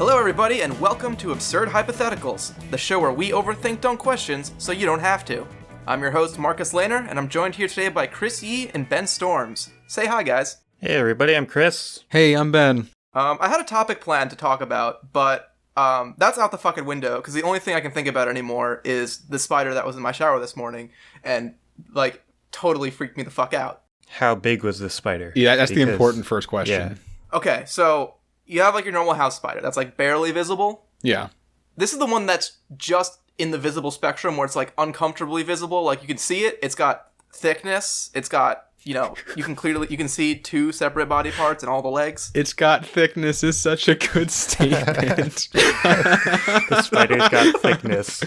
Hello everybody and welcome to Absurd Hypotheticals, the show where we overthink dumb questions so you don't have to. I'm your host Marcus Lehner and I'm joined here today by Chris Yee and Ben Storms. Say hi guys. Hey everybody, I'm Chris. Hey, I'm Ben. I had a topic planned to talk about, but that's out the fucking window because the only thing I can think about anymore is the spider that was in my shower this morning and, like, totally freaked me the fuck out. How big was this spider? Yeah, that's the important first question. Yeah. Okay, so you have, like, your normal house spider that's, like, barely visible. Yeah. This is the one that's just in the visible spectrum where it's, like, uncomfortably visible. Like, you can see it. It's got thickness. It's got, you know, you can see two separate body parts and all the legs. It's got thickness is such a good statement. The spider's got thickness.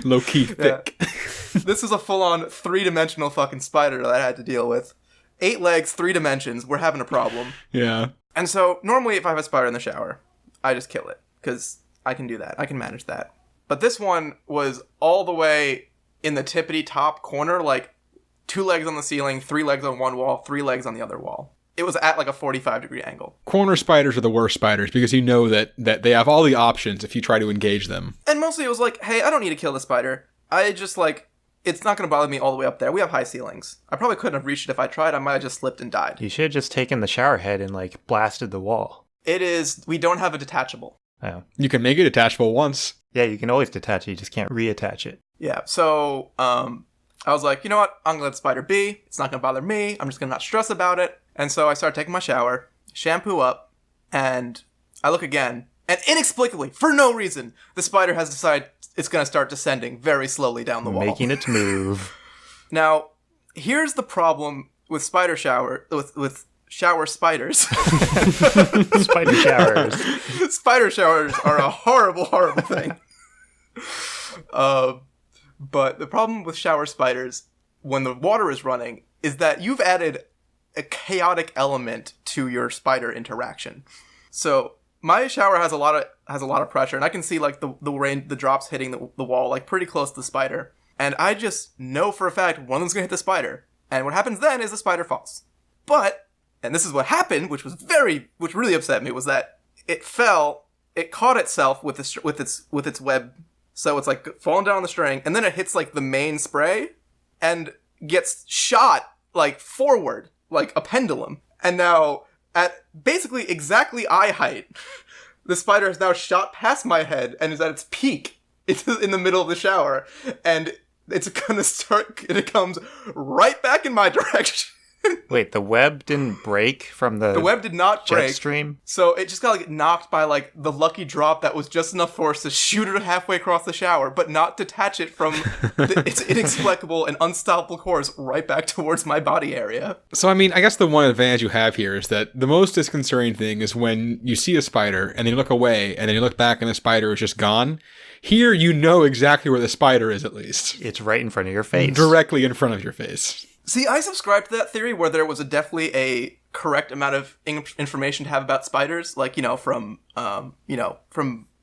Low-key thick. Yeah. This is a full-on three-dimensional fucking spider that I had to deal with. 8 legs, 3 dimensions. We're having a problem. Yeah. And so, normally if I have a spider in the shower, I just kill it. Because I can do that. I can manage that. But this one was all the way in the tippity top corner, like 2 legs on the ceiling, 3 legs on one wall, 3 legs on the other wall. It was at like a 45-degree angle. Corner spiders are the worst spiders because you know that they have all the options if you try to engage them. And mostly it was like, hey, I don't need to kill the spider. I just like, it's not going to bother me all the way up there. We have high ceilings. I probably couldn't have reached it if I tried. I might have just slipped and died. You should have just taken the shower head and like blasted the wall. We don't have a detachable. Oh. You can make it detachable once. Yeah, you can always detach it. You just can't reattach it. Yeah, so I was like, you know what? I'm going to let the spider be. It's not going to bother me. I'm just going to not stress about it. And so I started taking my shower, shampoo up, and I look again. And inexplicably, for no reason, the spider has decided it's going to start descending very slowly down the wall. Making its move. Now, here's the problem with spider shower, with shower spiders. Spider showers. Spider showers are a horrible, horrible thing. But the problem with shower spiders, when the water is running, is that you've added a chaotic element to your spider interaction. So my shower has a lot of pressure, and I can see like the rain, the drops hitting the wall like pretty close to the spider. And I just know for a fact one of them's gonna hit the spider. And what happens then is the spider falls. But, and this is what happened, which really upset me, was that it fell. It caught itself with its web. So it's like falling down the string, and then it hits like the main spray and gets shot like forward, like a pendulum. And now at basically exactly eye height, the spider has now shot past my head and is at its peak in the middle of the shower. And it's gonna start, it comes right back in my direction. Wait, the web didn't break from the web did not break. Jet stream? So it just got like knocked by like the lucky drop that was just enough force to shoot it halfway across the shower, but not detach it from its inexplicable and unstoppable course right back towards my body area. So I mean, I guess the one advantage you have here is that the most disconcerting thing is when you see a spider and then you look away and then you look back and the spider is just gone. Here you know exactly where the spider is, at least. It's right in front of your face. Directly in front of your face. See, I subscribe to that theory where there was definitely a correct amount of information to have about spiders, like, from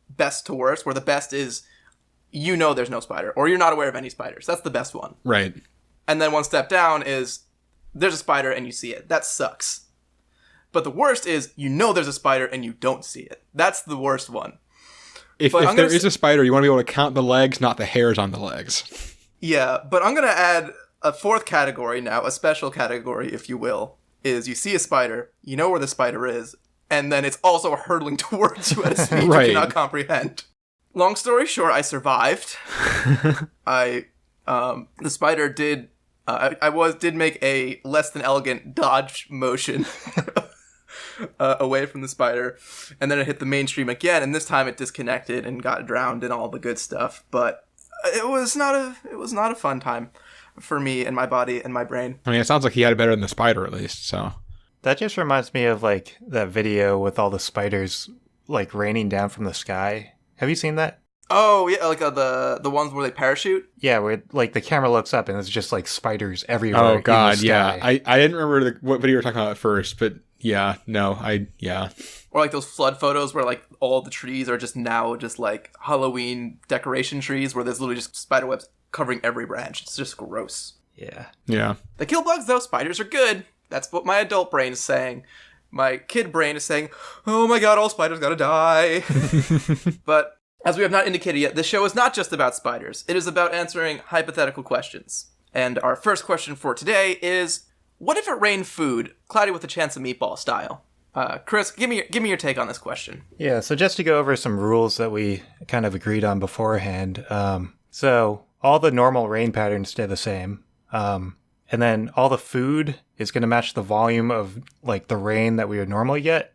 best to worst, where the best is, there's no spider, or you're not aware of any spiders. That's the best one. Right. And then one step down is, there's a spider and you see it. That sucks. But the worst is, there's a spider and you don't see it. That's the worst one. If there is a spider, you want to be able to count the legs, not the hairs on the legs. Yeah, but I'm going to add a fourth category now, a special category, if you will, is you see a spider, you know where the spider is, and then it's also hurtling towards you at a speed right. you cannot comprehend. Long story short, I survived. The spider did make a less than elegant dodge motion away from the spider, and then it hit the mainstream again, and this time it disconnected and got drowned and all the good stuff. But it was not a fun time for me and my body and my brain. I mean, it sounds like he had it better than the spider, at least, so. That just reminds me of, like, that video with all the spiders, like, raining down from the sky. Have you seen that? Oh, yeah, like the ones where they parachute? Yeah, where, like, the camera looks up and it's just, like, spiders everywhere. Oh, God, in the yeah. sky. I didn't remember what video you were talking about at first, but yeah, no, yeah. Or, like, those flood photos where, like, all the trees are just now just, like, Halloween decoration trees where there's literally just spider webs covering every branch. It's just gross. Yeah. Yeah. They kill bugs, though. Spiders are good. That's what my adult brain is saying. My kid brain is saying, oh my god, all spiders gotta die. But as we have not indicated yet, this show is not just about spiders. It is about answering hypothetical questions. And our first question for today is, what if it rained food, cloudy with a chance of meatball style? Chris, give me your take on this question. Yeah, so just to go over some rules that we kind of agreed on beforehand. So all the normal rain patterns stay the same. And then all the food is going to match the volume of, like, the rain that we would normally get.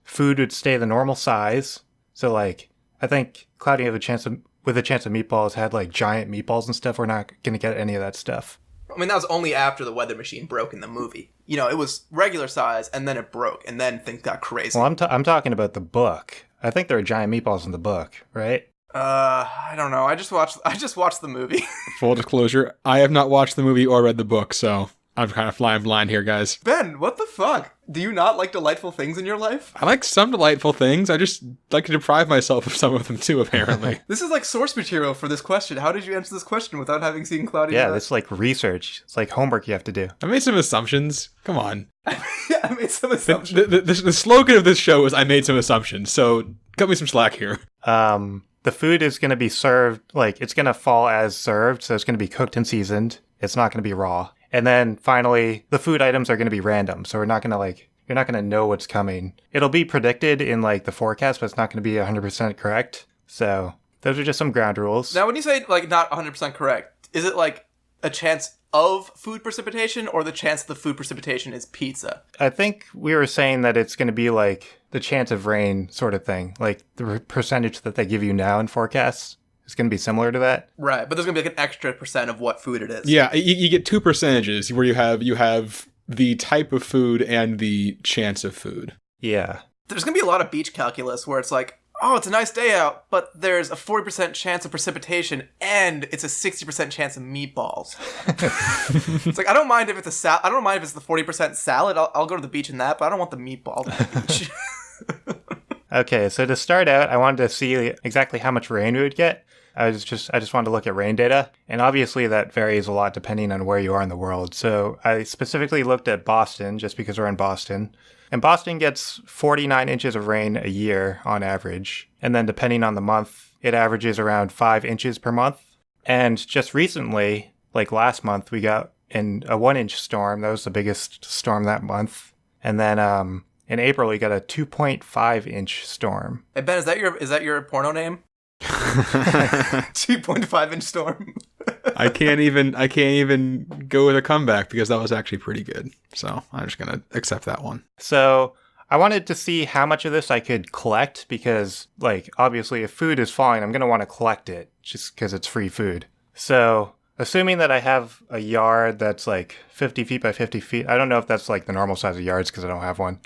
Food would stay the normal size. So, like, I think Cloudy with a Chance of Meatballs had, like, giant meatballs and stuff. We're not going to get any of that stuff. I mean, that was only after the weather machine broke in the movie. You know, it was regular size, and then it broke, and then things got crazy. Well, I'm talking about the book. I think there are giant meatballs in the book, right? I don't know. I just watched the movie. Full disclosure, I have not watched the movie or read the book, so I'm kind of flying blind here, guys. Ben, what the fuck? Do you not like delightful things in your life? I like some delightful things. I just like to deprive myself of some of them too, apparently. This is like source material for this question. How did you answer this question without having seen Cloudy? Yeah, it's like research. It's like homework you have to do. I made some assumptions. Come on. Yeah, I made some assumptions. The slogan of this show is I made some assumptions, so cut me some slack here. The food is going to be served, like, it's going to fall as served, so it's going to be cooked and seasoned. It's not going to be raw. And then finally, the food items are going to be random, so we're not going to, like, you're not going to know what's coming. It'll be predicted in, like, the forecast, but it's not going to be 100% correct. So those are just some ground rules. Now, when you say, like, not 100% correct, is it, like, a chance of food precipitation, or the chance the food precipitation is pizza? I think we were saying that it's going to be, like, the chance of rain sort of thing. Like, the percentage that they give you now in forecasts is going to be similar to that. Right, but there's going to be, like, an extra percent of what food it is. Yeah, you get two percentages where you have the type of food and the chance of food. Yeah. There's going to be a lot of beach calculus where it's like, oh, it's a nice day out, but there's a 40% chance of precipitation and it's a 60% chance of meatballs. It's like, I don't mind if it's I don't mind if it's the 40% salad. I'll go to the beach in that, but I don't want the meatball at the beach. Okay, so to start out, I wanted to see exactly how much rain we would get. I just wanted to look at rain data, and obviously that varies a lot depending on where you are in the world. So I specifically looked at Boston, just because we're in Boston. And Boston gets 49 inches of rain a year on average. And then depending on the month, it averages around 5 inches per month. And just recently, like last month, we got in a 1-inch storm. That was the biggest storm that month. And then in April, we got a 2.5-inch storm. Hey Ben, is that your porno name? 2.5-inch storm. I can't even go with a comeback because that was actually pretty good. So I'm just gonna accept that one. So I wanted to see how much of this I could collect because, like, obviously if food is falling, I'm gonna want to collect it just because it's free food. So assuming that I have a yard that's like 50 feet by 50 feet, I don't know if that's like the normal size of yards because I don't have one.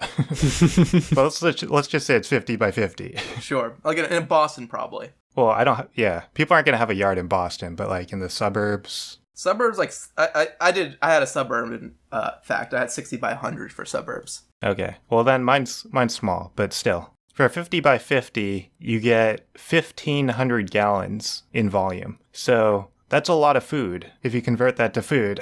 But let's just say it's 50 by 50. Sure, like in Boston probably. Well, people aren't going to have a yard in Boston, but like in the suburbs. Suburbs, like, I had a suburban fact. I had 60 by 100 for suburbs. Okay. Well, then mine's small, but still. For 50 by 50, you get 1,500 gallons in volume. So that's a lot of food if you convert that to food.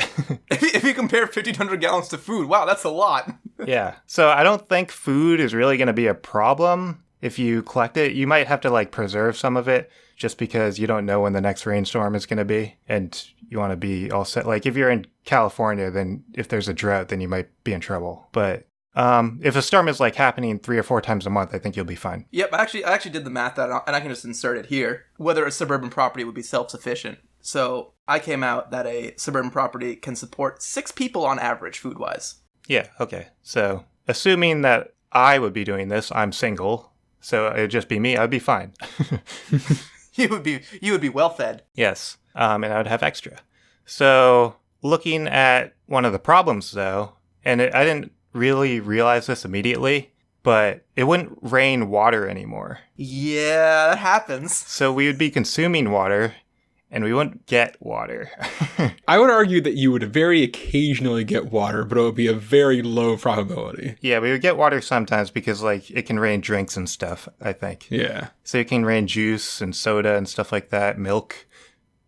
If you compare 1,500 gallons to food, wow, that's a lot. Yeah. So I don't think food is really going to be a problem. If you collect it, you might have to, like, preserve some of it just because you don't know when the next rainstorm is going to be and you want to be all set. Like, if you're in California, then if there's a drought, then you might be in trouble. But if a storm is, like, happening 3 or 4 times a month, I think you'll be fine. Yep, I actually did the math and I can just insert it here. Whether a suburban property would be self-sufficient. So I came out that a suburban property can support 6 people on average, food-wise. Yeah, okay. So assuming that I would be doing this, I'm single. So it'd just be me. I'd be fine. You would be well fed. Yes, and I would have extra. So looking at one of the problems, though, and I didn't really realize this immediately, but it wouldn't rain water anymore. Yeah, that happens. So we would be consuming water, and we wouldn't get water. I would argue that you would very occasionally get water, but it would be a very low probability. Yeah, we would get water sometimes because, like, it can rain drinks and stuff, I think. Yeah. So it can rain juice and soda and stuff like that, milk.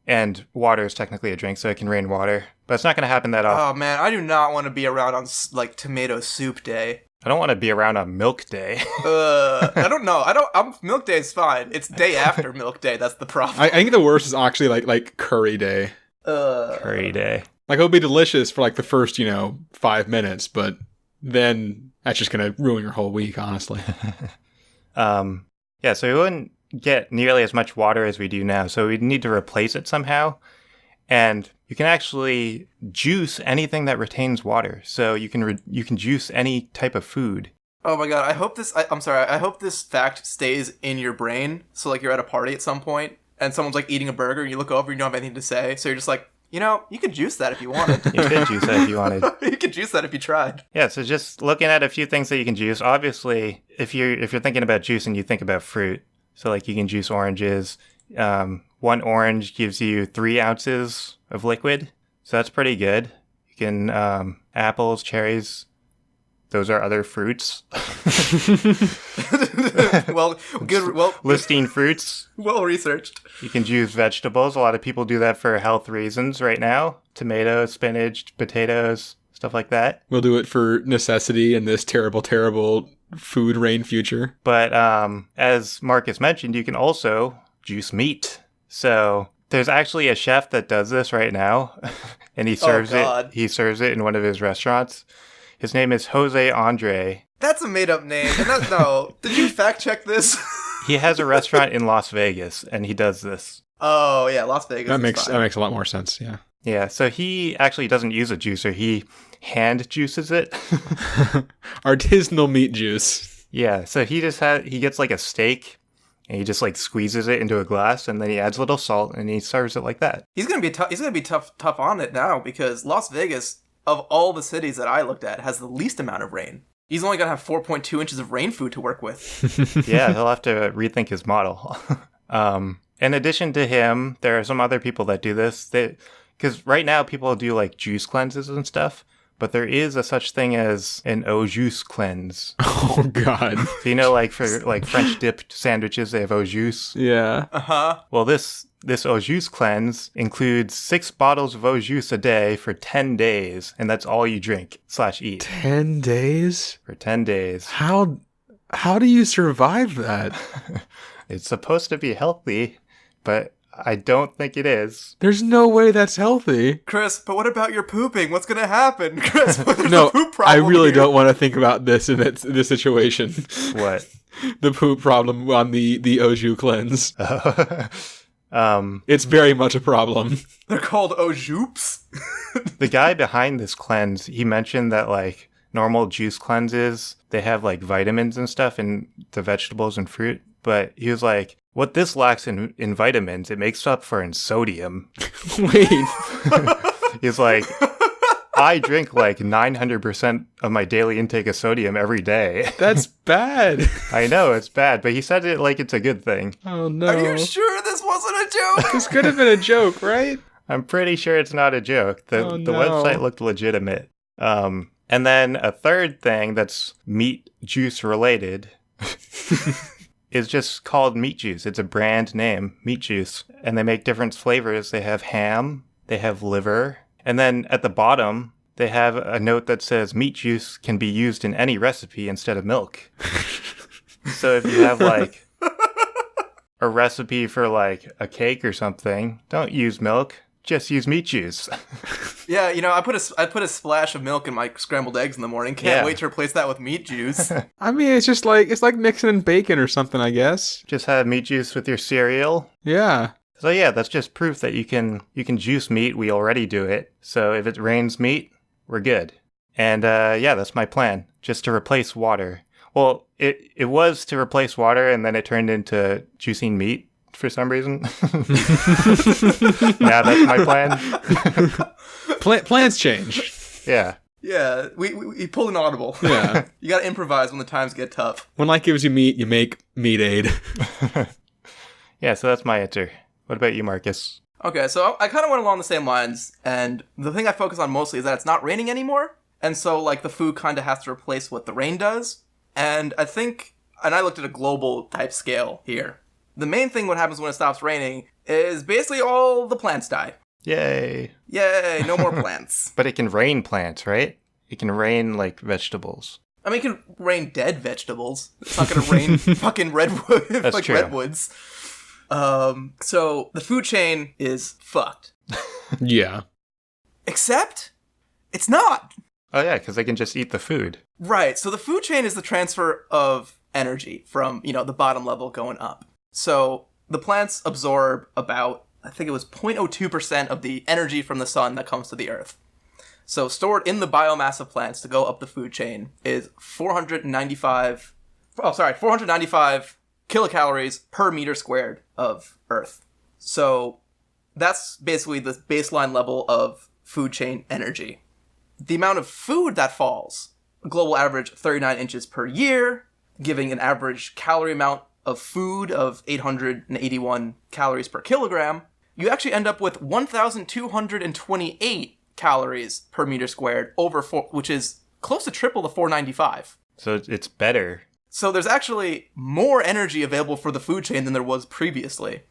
And water is technically a drink, so it can rain water. But it's not going to happen that often. Oh, man, I do not want to be around on, like, tomato soup day. I don't want to be around on milk day. I don't know. Milk day is fine. It's day after milk day. That's the problem. I think the worst is actually like curry day. Curry day. Like, it'll be delicious for like the first, 5 minutes, but then that's just going to ruin your whole week, honestly. Yeah, so we wouldn't get nearly as much water as we do now, so we'd need to replace it somehow. And you can actually juice anything that retains water. So you can juice any type of food. Oh my god, I hope this fact stays in your brain. So like you're at a party at some point and someone's like eating a burger and you look over and you don't have anything to say. So you're just like, you could juice that if you wanted. You could juice that if you wanted. You could juice that if you tried. Yeah, so just looking at a few things that you can juice. Obviously, if you're thinking about juicing, you think about fruit. So like you can juice oranges. 1 orange gives you 3 ounces of liquid. So that's pretty good. You can, apples, cherries, those are other fruits. Listing fruits. Well researched. You can juice vegetables. A lot of people do that for health reasons right now. Tomatoes, spinach, potatoes, stuff like that. We'll do it for necessity in this terrible, terrible food rain future. But as Marcus mentioned, you can also juice meat. So there's actually a chef that does this right now, and he serves it. He serves it in one of his restaurants. His name is Jose Andre. That's a made-up name. No. Did you fact-check this? He has a restaurant in Las Vegas, and he does this. Oh, yeah, Las Vegas. That makes a lot more sense, yeah. Yeah, so he actually doesn't use a juicer. He hand juices it. Artisanal meat juice. Yeah, so he gets like a steak, and he just like squeezes it into a glass, and then he adds a little salt, and he serves it like that. He's gonna be tough on it now, because Las Vegas, of all the cities that I looked at, has the least amount of rain. He's only gonna have 4.2 inches of rain food to work with. Yeah, he'll have to rethink his model. In addition to him, there are some other people that do this. Because right now people do like juice cleanses and stuff, but there is a such thing as an au jus cleanse. Oh god. So like for like French dipped sandwiches, they have au jus. Yeah. Uh-huh. Well, this au jus cleanse includes 6 bottles of au jus a day for 10 days, and that's all you drink / eat. 10 days? For 10 days. How do you survive that? It's supposed to be healthy, but I don't think it is. There's no way that's healthy. Chris, but what about your pooping? What's going to happen? Chris, there's no, a poop problem I really here. don't want to think about this in this situation. What? The poop problem on the au jus cleanse. It's very much a problem. They're called au jus. The guy behind this cleanse, he mentioned that like normal juice cleanses, they have like vitamins and stuff in the vegetables and fruit. But he was like, what this lacks in vitamins, it makes up for in sodium. Wait. He's like, I drink like 900% of my daily intake of sodium every day. That's bad. I know, it's bad, but he said it like it's a good thing. Oh no. Are you sure this wasn't a joke? This could have been a joke, right? I'm pretty sure it's not a joke. The website looked legitimate. And then a third thing that's meat juice related is just called meat juice. It's a brand name, meat juice. And they make different flavors. They have ham, they have liver, and then at the bottom, they have a note that says meat juice can be used in any recipe instead of milk. So if you have like a recipe for like a cake or something, don't use milk, just use meat juice. Yeah, I put a splash of milk in my scrambled eggs in the morning. Can't wait to replace that with meat juice. I mean, it's like mixing in bacon or something, I guess. Just have meat juice with your cereal. Yeah. So yeah, that's just proof that you can juice meat. We already do it. So if it rains meat, we're good. And yeah, that's my plan. Just to replace water. Well, it was to replace water, and then it turned into juicing meat for some reason. Yeah, that's my plan. Plans change. Yeah. Yeah, we pulled an audible. Yeah. You gotta improvise when the times get tough. When life gives you meat, you make meat aid. Yeah, so that's my answer. What about you, Marcus? Okay, so I kind of went along the same lines, and the thing I focus on mostly is that it's not raining anymore, and so like the food kind of has to replace what the rain does. And I looked at a global type scale here. The main thing what happens when it stops raining is basically all the plants die. Yay. Yay, no more plants. But it can rain plants, right? It can rain like vegetables. I mean, it can rain dead vegetables. It's not going to rain fucking redwood, That's true. redwoods. So the food chain is fucked. Yeah. Except, it's not. Oh yeah, because they can just eat the food. Right. So the food chain is the transfer of energy from, the bottom level going up. So the plants absorb about, I think it was 0.02% of the energy from the sun that comes to the earth. So stored in the biomass of plants to go up the food chain is 495 kilocalories per meter squared of earth. So that's basically the baseline level of food chain energy. The amount of food that falls, a global average 39 inches per year, giving an average calorie amount of food of 881 calories per kilogram, you actually end up with 1,228 calories per meter squared which is close to triple the 495. So it's better. So there's actually more energy available for the food chain than there was previously.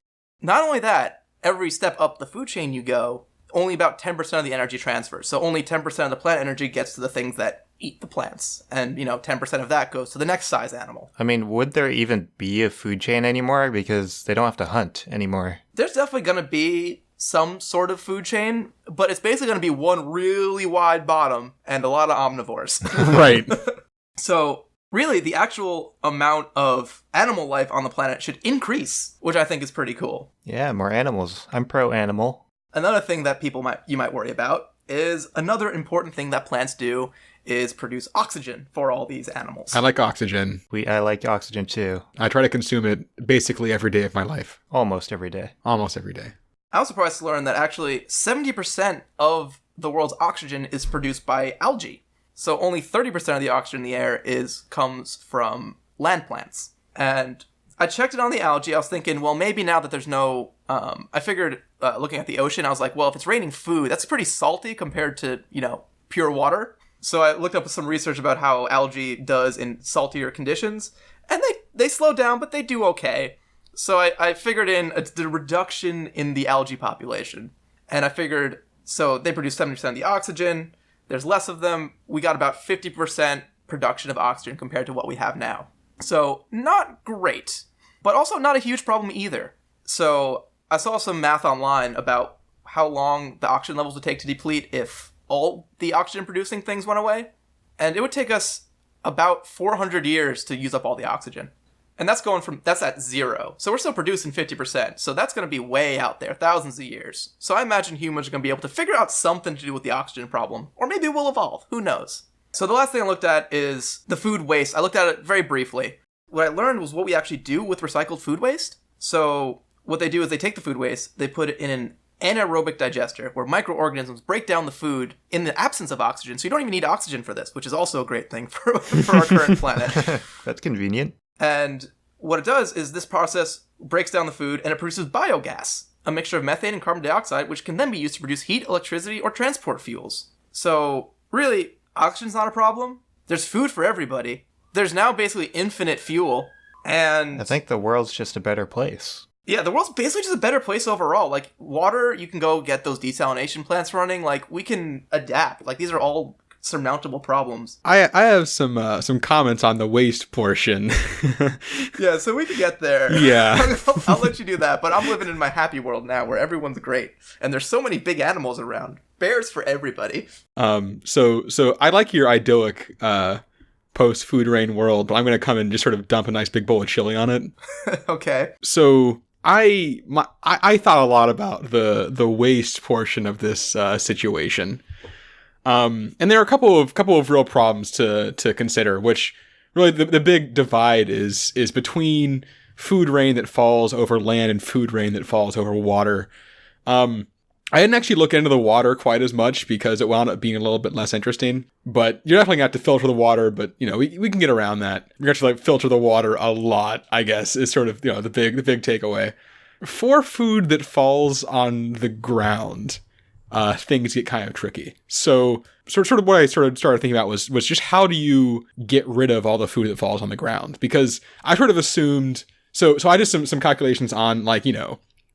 Not only that, every step up the food chain you go, only about 10% of the energy transfers. So only 10% of the plant energy gets to the things that eat the plants. And, 10% of that goes to the next size animal. I mean, would there even be a food chain anymore? Because they don't have to hunt anymore. There's definitely going to be some sort of food chain, but it's basically going to be one really wide bottom and a lot of omnivores. Right. So really, the actual amount of animal life on the planet should increase, which I think is pretty cool. Yeah, more animals. I'm pro-animal. Another thing that you might worry about is another important thing that plants do is produce oxygen for all these animals. I like oxygen. I like oxygen too. I try to consume it basically every day of my life. Almost every day. Almost every day. I was surprised to learn that actually 70% of the world's oxygen is produced by algae. So only 30% of the oxygen in the air comes from land plants. And I checked it on the algae. I was thinking, well, maybe now that there's no... I figured, looking at the ocean, I was like, well, if it's raining food, that's pretty salty compared to, pure water. So I looked up some research about how algae does in saltier conditions. And they slow down, but they do okay. So I figured in the reduction in the algae population. And I figured, so they produce 70% of the oxygen. There's less of them. We got about 50% production of oxygen compared to what we have now. So not great, but also not a huge problem either. So I saw some math online about how long the oxygen levels would take to deplete if all the oxygen producing things went away. And it would take us about 400 years to use up all the oxygen. And that's at zero. So we're still producing 50%. So that's going to be way out there, thousands of years. So I imagine humans are going to be able to figure out something to do with the oxygen problem. Or maybe we'll evolve. Who knows? So the last thing I looked at is the food waste. I looked at it very briefly. What I learned was what we actually do with recycled food waste. So what they do is they take the food waste, they put it in an anaerobic digester where microorganisms break down the food in the absence of oxygen. So you don't even need oxygen for this, which is also a great thing for our current planet. That's convenient. And what it does is this process breaks down the food and it produces biogas, a mixture of methane and carbon dioxide, which can then be used to produce heat, electricity, or transport fuels. So really, oxygen's not a problem. There's food for everybody. There's now basically infinite fuel. And I think the world's just a better place. Yeah, the world's basically just a better place overall. Like, water, you can go get those desalination plants running. Like, we can adapt. Like, these are all surmountable problems. I have some comments on the waste portion. Yeah, so we can get there. Yeah. I'll let you do that, but I'm living in my happy world now where everyone's great. And there's so many big animals around. Bears for everybody. So I like your idyllic post-food rain world, but I'm going to come and just sort of dump a nice big bowl of chili on it. Okay. So I thought a lot about the waste portion of this situation. And there are a couple of real problems to consider, which really the big divide is between food rain that falls over land and food rain that falls over water. I didn't actually look into the water quite as much because it wound up being a little bit less interesting, but you're definitely going to have to filter the water, but we can get around that. We're going to filter the water a lot, I guess, is sort of, the big takeaway. For food that falls on the ground, things get kind of tricky. So sort of what I started thinking about was just how do you get rid of all the food that falls on the ground? Because I sort of assumed, so I did some calculations on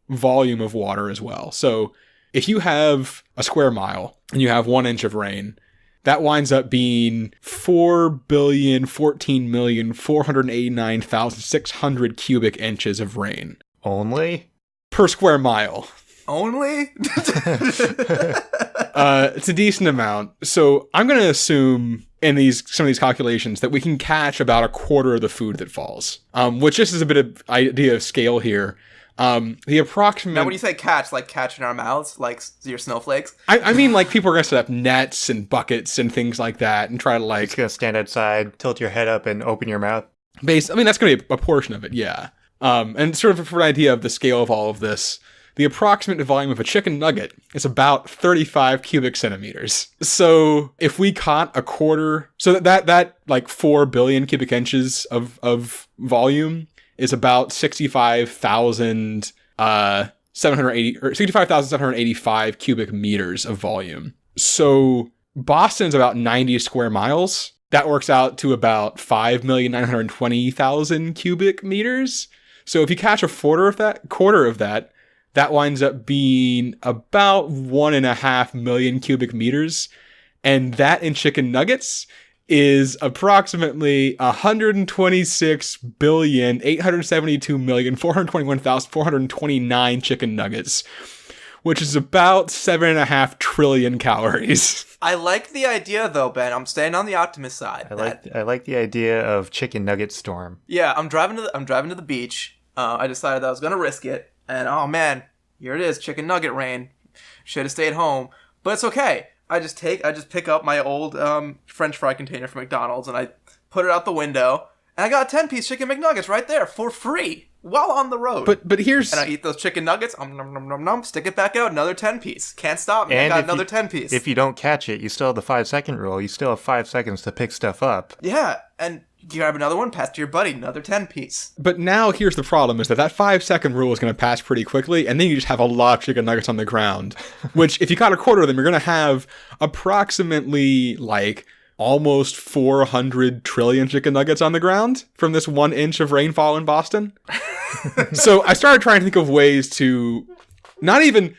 volume of water as well. So if you have a square mile and you have 1 inch of rain, that winds up being 4,014,489,600 cubic inches of rain. Only? Per square mile. Only? It's a decent amount. So I'm going to assume in some of these calculations that we can catch about a quarter of the food that falls, which just is a bit of idea of scale here. The approximate... Now, when you say catch, like catch in our mouths, like your snowflakes? I mean, like, people are going to set up nets and buckets and things like that and try to, like... It's going to stand outside, tilt your head up, and open your mouth. I mean, that's going to be a portion of it, yeah. And sort of for an idea of the scale of all of this, the approximate volume of a chicken nugget is about 35 cubic centimeters. So if we caught a quarter... So that like 4 billion cubic inches of volume is about 65,785 cubic meters of volume. So Boston's about 90 square miles. That works out to about 5,920,000 cubic meters. So if you catch a quarter of that, that winds up being about 1.5 million cubic meters. And that in chicken nuggets is approximately 126,872,421,429 chicken nuggets, which is about 7.5 trillion calories. I like the idea, though, Ben. I'm staying on the optimist side. I like the idea of chicken nugget storm. Yeah, I'm driving to the beach. I decided that I was gonna risk it, and oh man, here it is, chicken nugget rain. Should have stayed home, but it's okay. I just pick up my old French fry container from McDonald's and I put it out the window, and I got a 10-piece chicken McNuggets right there for free while on the road. But here's... And I eat those chicken nuggets, nom, nom, nom, nom, stick it back out, another 10-piece. Can't stop me, and I got another 10-piece. If you don't catch it, you still have the 5-second rule. You still have 5 seconds to pick stuff up. Yeah, and you grab another one, pass to your buddy, another 10-piece. But now here's the problem, is that 5-second rule is going to pass pretty quickly, and then you just have a lot of chicken nuggets on the ground, which if you caught a quarter of them, you're going to have approximately, like, almost 400 trillion chicken nuggets on the ground from this 1 inch of rainfall in Boston. So I started trying to think of ways to not even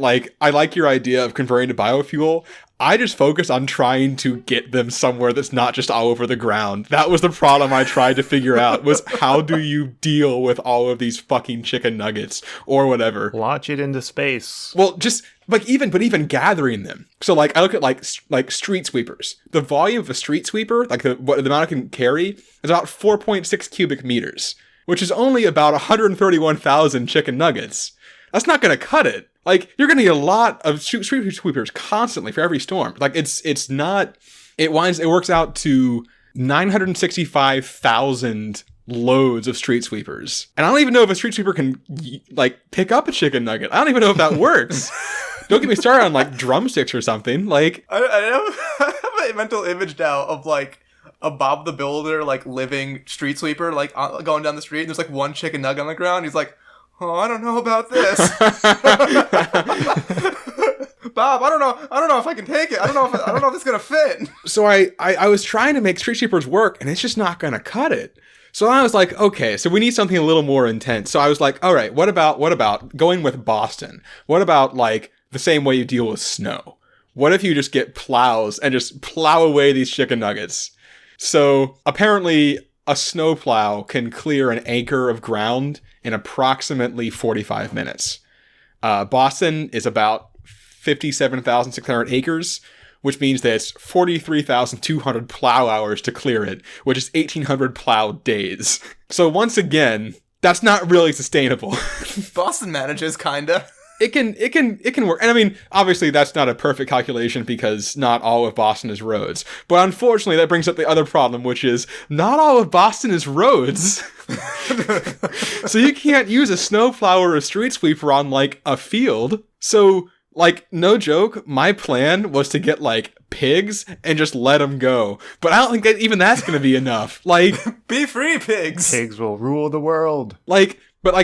like, I like your idea of converting to biofuel. I just focused on trying to get them somewhere that's not just all over the ground. That was the problem I tried to figure out, was how do you deal with all of these fucking chicken nuggets or whatever? Launch it into space. Well, just like even gathering them. So like I look at like street sweepers. The volume of a street sweeper, like the amount it can carry, is about 4.6 cubic meters, which is only about 131,000 chicken nuggets. That's not going to cut it. Like, you're going to need a lot of street sweepers constantly for every storm. Like, it works out to 965,000 loads of street sweepers. And I don't even know if a street sweeper can, like, pick up a chicken nugget. I don't even know if that works. Don't get me started on, like, drumsticks or something. Like, I have a mental image now of, like, a Bob the Builder, like, living street sweeper, like, going down the street, and there's, like, one chicken nugget on the ground. He's like, oh, I don't know about this. Bob, I don't know if I can take it. I don't know if it's gonna fit. So I was trying to make street sweepers work, and it's just not gonna cut it. So I was like, okay, so we need something a little more intense. So I was like, all right, what about going with Boston? What about, like, the same way you deal with snow? What if you just get plows and just plow away these chicken nuggets? So apparently a snow plow can clear an acre of ground in approximately 45 minutes. Boston is about 57,600 acres, which means that it's 43,200 plow hours to clear it, which is 1,800 plow days. So once again, that's not really sustainable. Boston manages, kinda. It can work. And I mean, obviously that's not a perfect calculation because not all of Boston is roads. But unfortunately that brings up the other problem, which is not all of Boston is roads. So you can't use a snowplow or a street sweeper on, like, a field. So, like, no joke, my plan was to get, like, pigs and just let them go. But I don't think that even that's going to be enough. Like, be free, pigs. Pigs will rule the world. But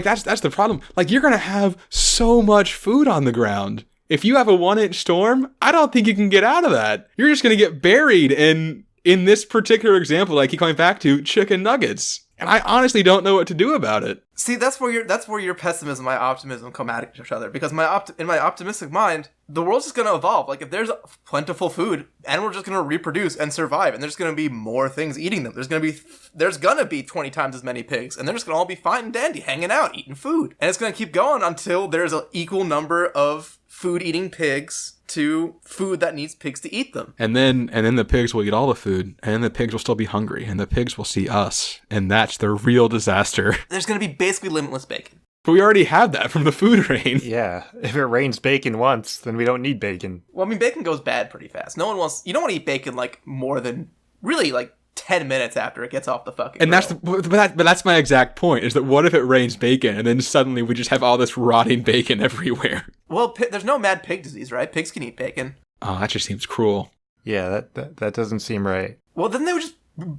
that's the problem. Like, you're going to have so much food on the ground. If you have a 1-inch storm, I don't think you can get out of that. You're just going to get buried in this particular example that I keep coming back to, chicken nuggets. And I honestly don't know what to do about it. See, that's where your pessimism and my optimism come at each other. Because in my optimistic mind, the world's just going to evolve. Like, if there's plentiful food, animals are just going to reproduce and survive, and there's going to be more things eating them. There's going to be 20 times as many pigs, and they're just going to all be fine and dandy, hanging out, eating food. And it's going to keep going until there's an equal number of food-eating pigs to food that needs pigs to eat them. And then the pigs will eat all the food, and then the pigs will still be hungry, and the pigs will see us, and that's the real disaster. There's going to be basically limitless bacon. But we already have that from the food rain. Yeah, if it rains bacon once, then we don't need bacon. Well, I mean, bacon goes bad pretty fast. You don't want to eat bacon like more than really like 10 minutes after it gets off the fucking grill. But that's my exact point, is that what if it rains bacon and then suddenly we just have all this rotting bacon everywhere? Well, there's no mad pig disease, right? Pigs can eat bacon. Oh, that just seems cruel. Yeah, that doesn't seem right. Well, then they would just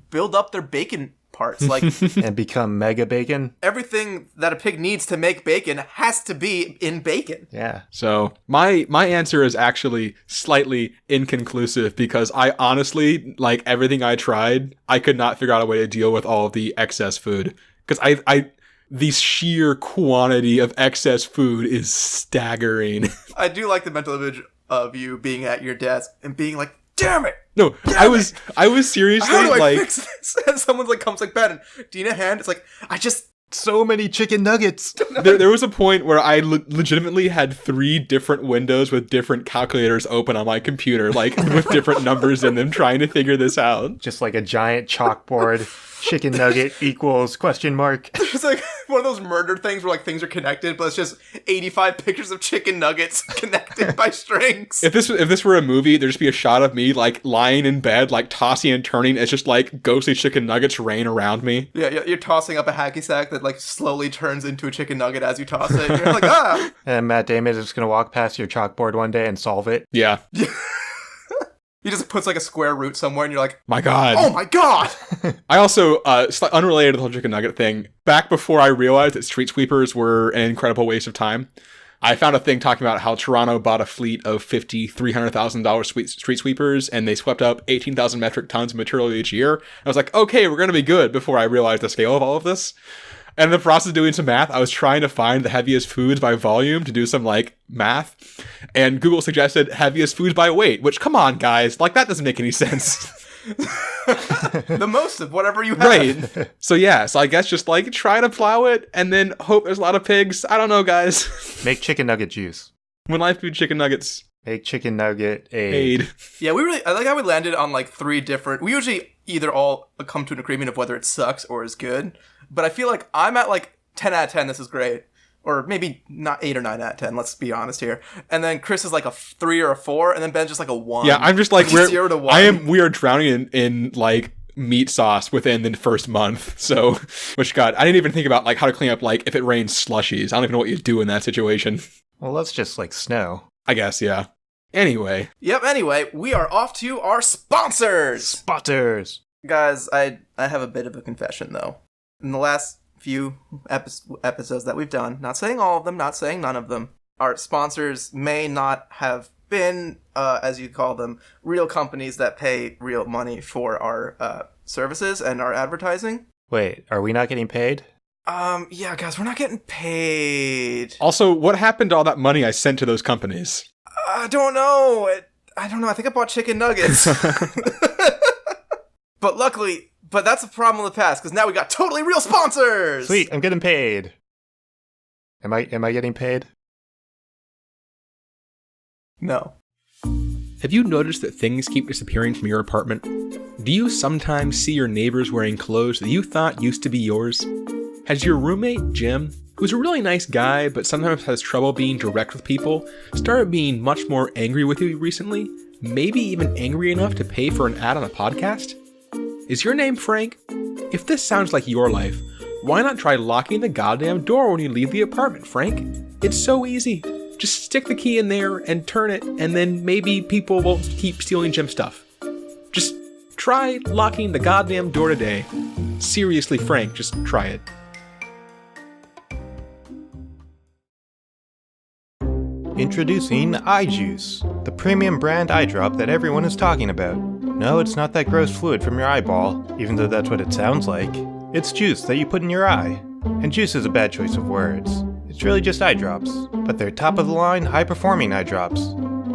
build up their bacon parts, like and become mega bacon. Everything that a pig needs to make bacon has to be in bacon. Yeah. So my answer is actually slightly inconclusive, because I honestly, like everything I tried, I could not figure out a way to deal with all of the excess food. Because the sheer quantity of excess food is staggering. I do like the mental image of you being at your desk and being like, damn it! No, I was seriously how do I like, fix this? And someone's like comes like, Ben, do you need a hand? It's like, so many chicken nuggets. There was a point where I legitimately had 3 different windows with different calculators open on my computer, like with different numbers in them, trying to figure this out. Just like a giant chalkboard. Chicken nugget equals question mark. It's like one of those murder things where like things are connected, but it's just 85 pictures of chicken nuggets connected by strings. If this were a movie, there'd just be a shot of me like lying in bed, like tossing and turning as just like ghostly chicken nuggets rain around me. Yeah, you're tossing up a hacky sack that like slowly turns into a chicken nugget as you toss it. And you're like, ah! And Matt Damon is just going to walk past your chalkboard one day and solve it. Yeah. He just puts like a square root somewhere and you're like, my God. Oh my God! I also, unrelated to the whole chicken nugget thing, back before I realized that street sweepers were an incredible waste of time, I found a thing talking about how Toronto bought a fleet of $300,000 street sweepers, and they swept up 18,000 metric tons of material each year. I was like, okay, we're going to be good, before I realized the scale of all of this. And in the process of doing some math, I was trying to find the heaviest foods by volume to do some, like, math. And Google suggested heaviest foods by weight, which, come on, guys. Like, that doesn't make any sense. The most of whatever you have. Right. So, yeah. So, I guess just, like, try to plow it and then hope there's a lot of pigs. I don't know, guys. Make chicken nugget juice. When life food chicken nuggets. Make chicken nugget aid. Yeah, I like how we landed on, like, 3 different... We usually either all come to an agreement of whether it sucks or is good. But I feel like I'm at like 10 out of 10, this is great. Or maybe not 8 or 9 out of 10, let's be honest here. And then Chris is like a 3 or a 4, and then Ben's just like a 1. Yeah, I'm just like, 0 to 1. We are drowning in like meat sauce within the first month. So, which God, I didn't even think about like how to clean up like if it rains slushies. I don't even know what you do in that situation. Well, that's just like snow. I guess, yeah. Anyway. Yep, anyway, we are off to our sponsors! Spotters! Guys, I have a bit of a confession though. In the last few episodes that we've done, not saying all of them, not saying none of them, our sponsors may not have been, as you call them, real companies that pay real money for our services and our advertising. Wait, are we not getting paid? Yeah, guys, we're not getting paid. Also, what happened to all that money I sent to those companies? I don't know. I don't know. I think I bought chicken nuggets. But luckily... But that's a problem in the past, because now we got totally real sponsors! Sweet, I'm getting paid. Am I getting paid? No. Have you noticed that things keep disappearing from your apartment? Do you sometimes see your neighbors wearing clothes that you thought used to be yours? Has your roommate, Jim, who's a really nice guy but sometimes has trouble being direct with people, started being much more angry with you recently? Maybe even angry enough to pay for an ad on a podcast? Is your name Frank? If this sounds like your life, why not try locking the goddamn door when you leave the apartment, Frank? It's so easy. Just stick the key in there and turn it, and then maybe people won't keep stealing Jim's stuff. Just try locking the goddamn door today. Seriously, Frank, just try it. Introducing iJuice, the premium brand eye drop that everyone is talking about. No, it's not that gross fluid from your eyeball, even though that's what it sounds like. It's juice that you put in your eye. And juice is a bad choice of words. It's really just eye drops, but they're top-of-the-line, high-performing eye drops.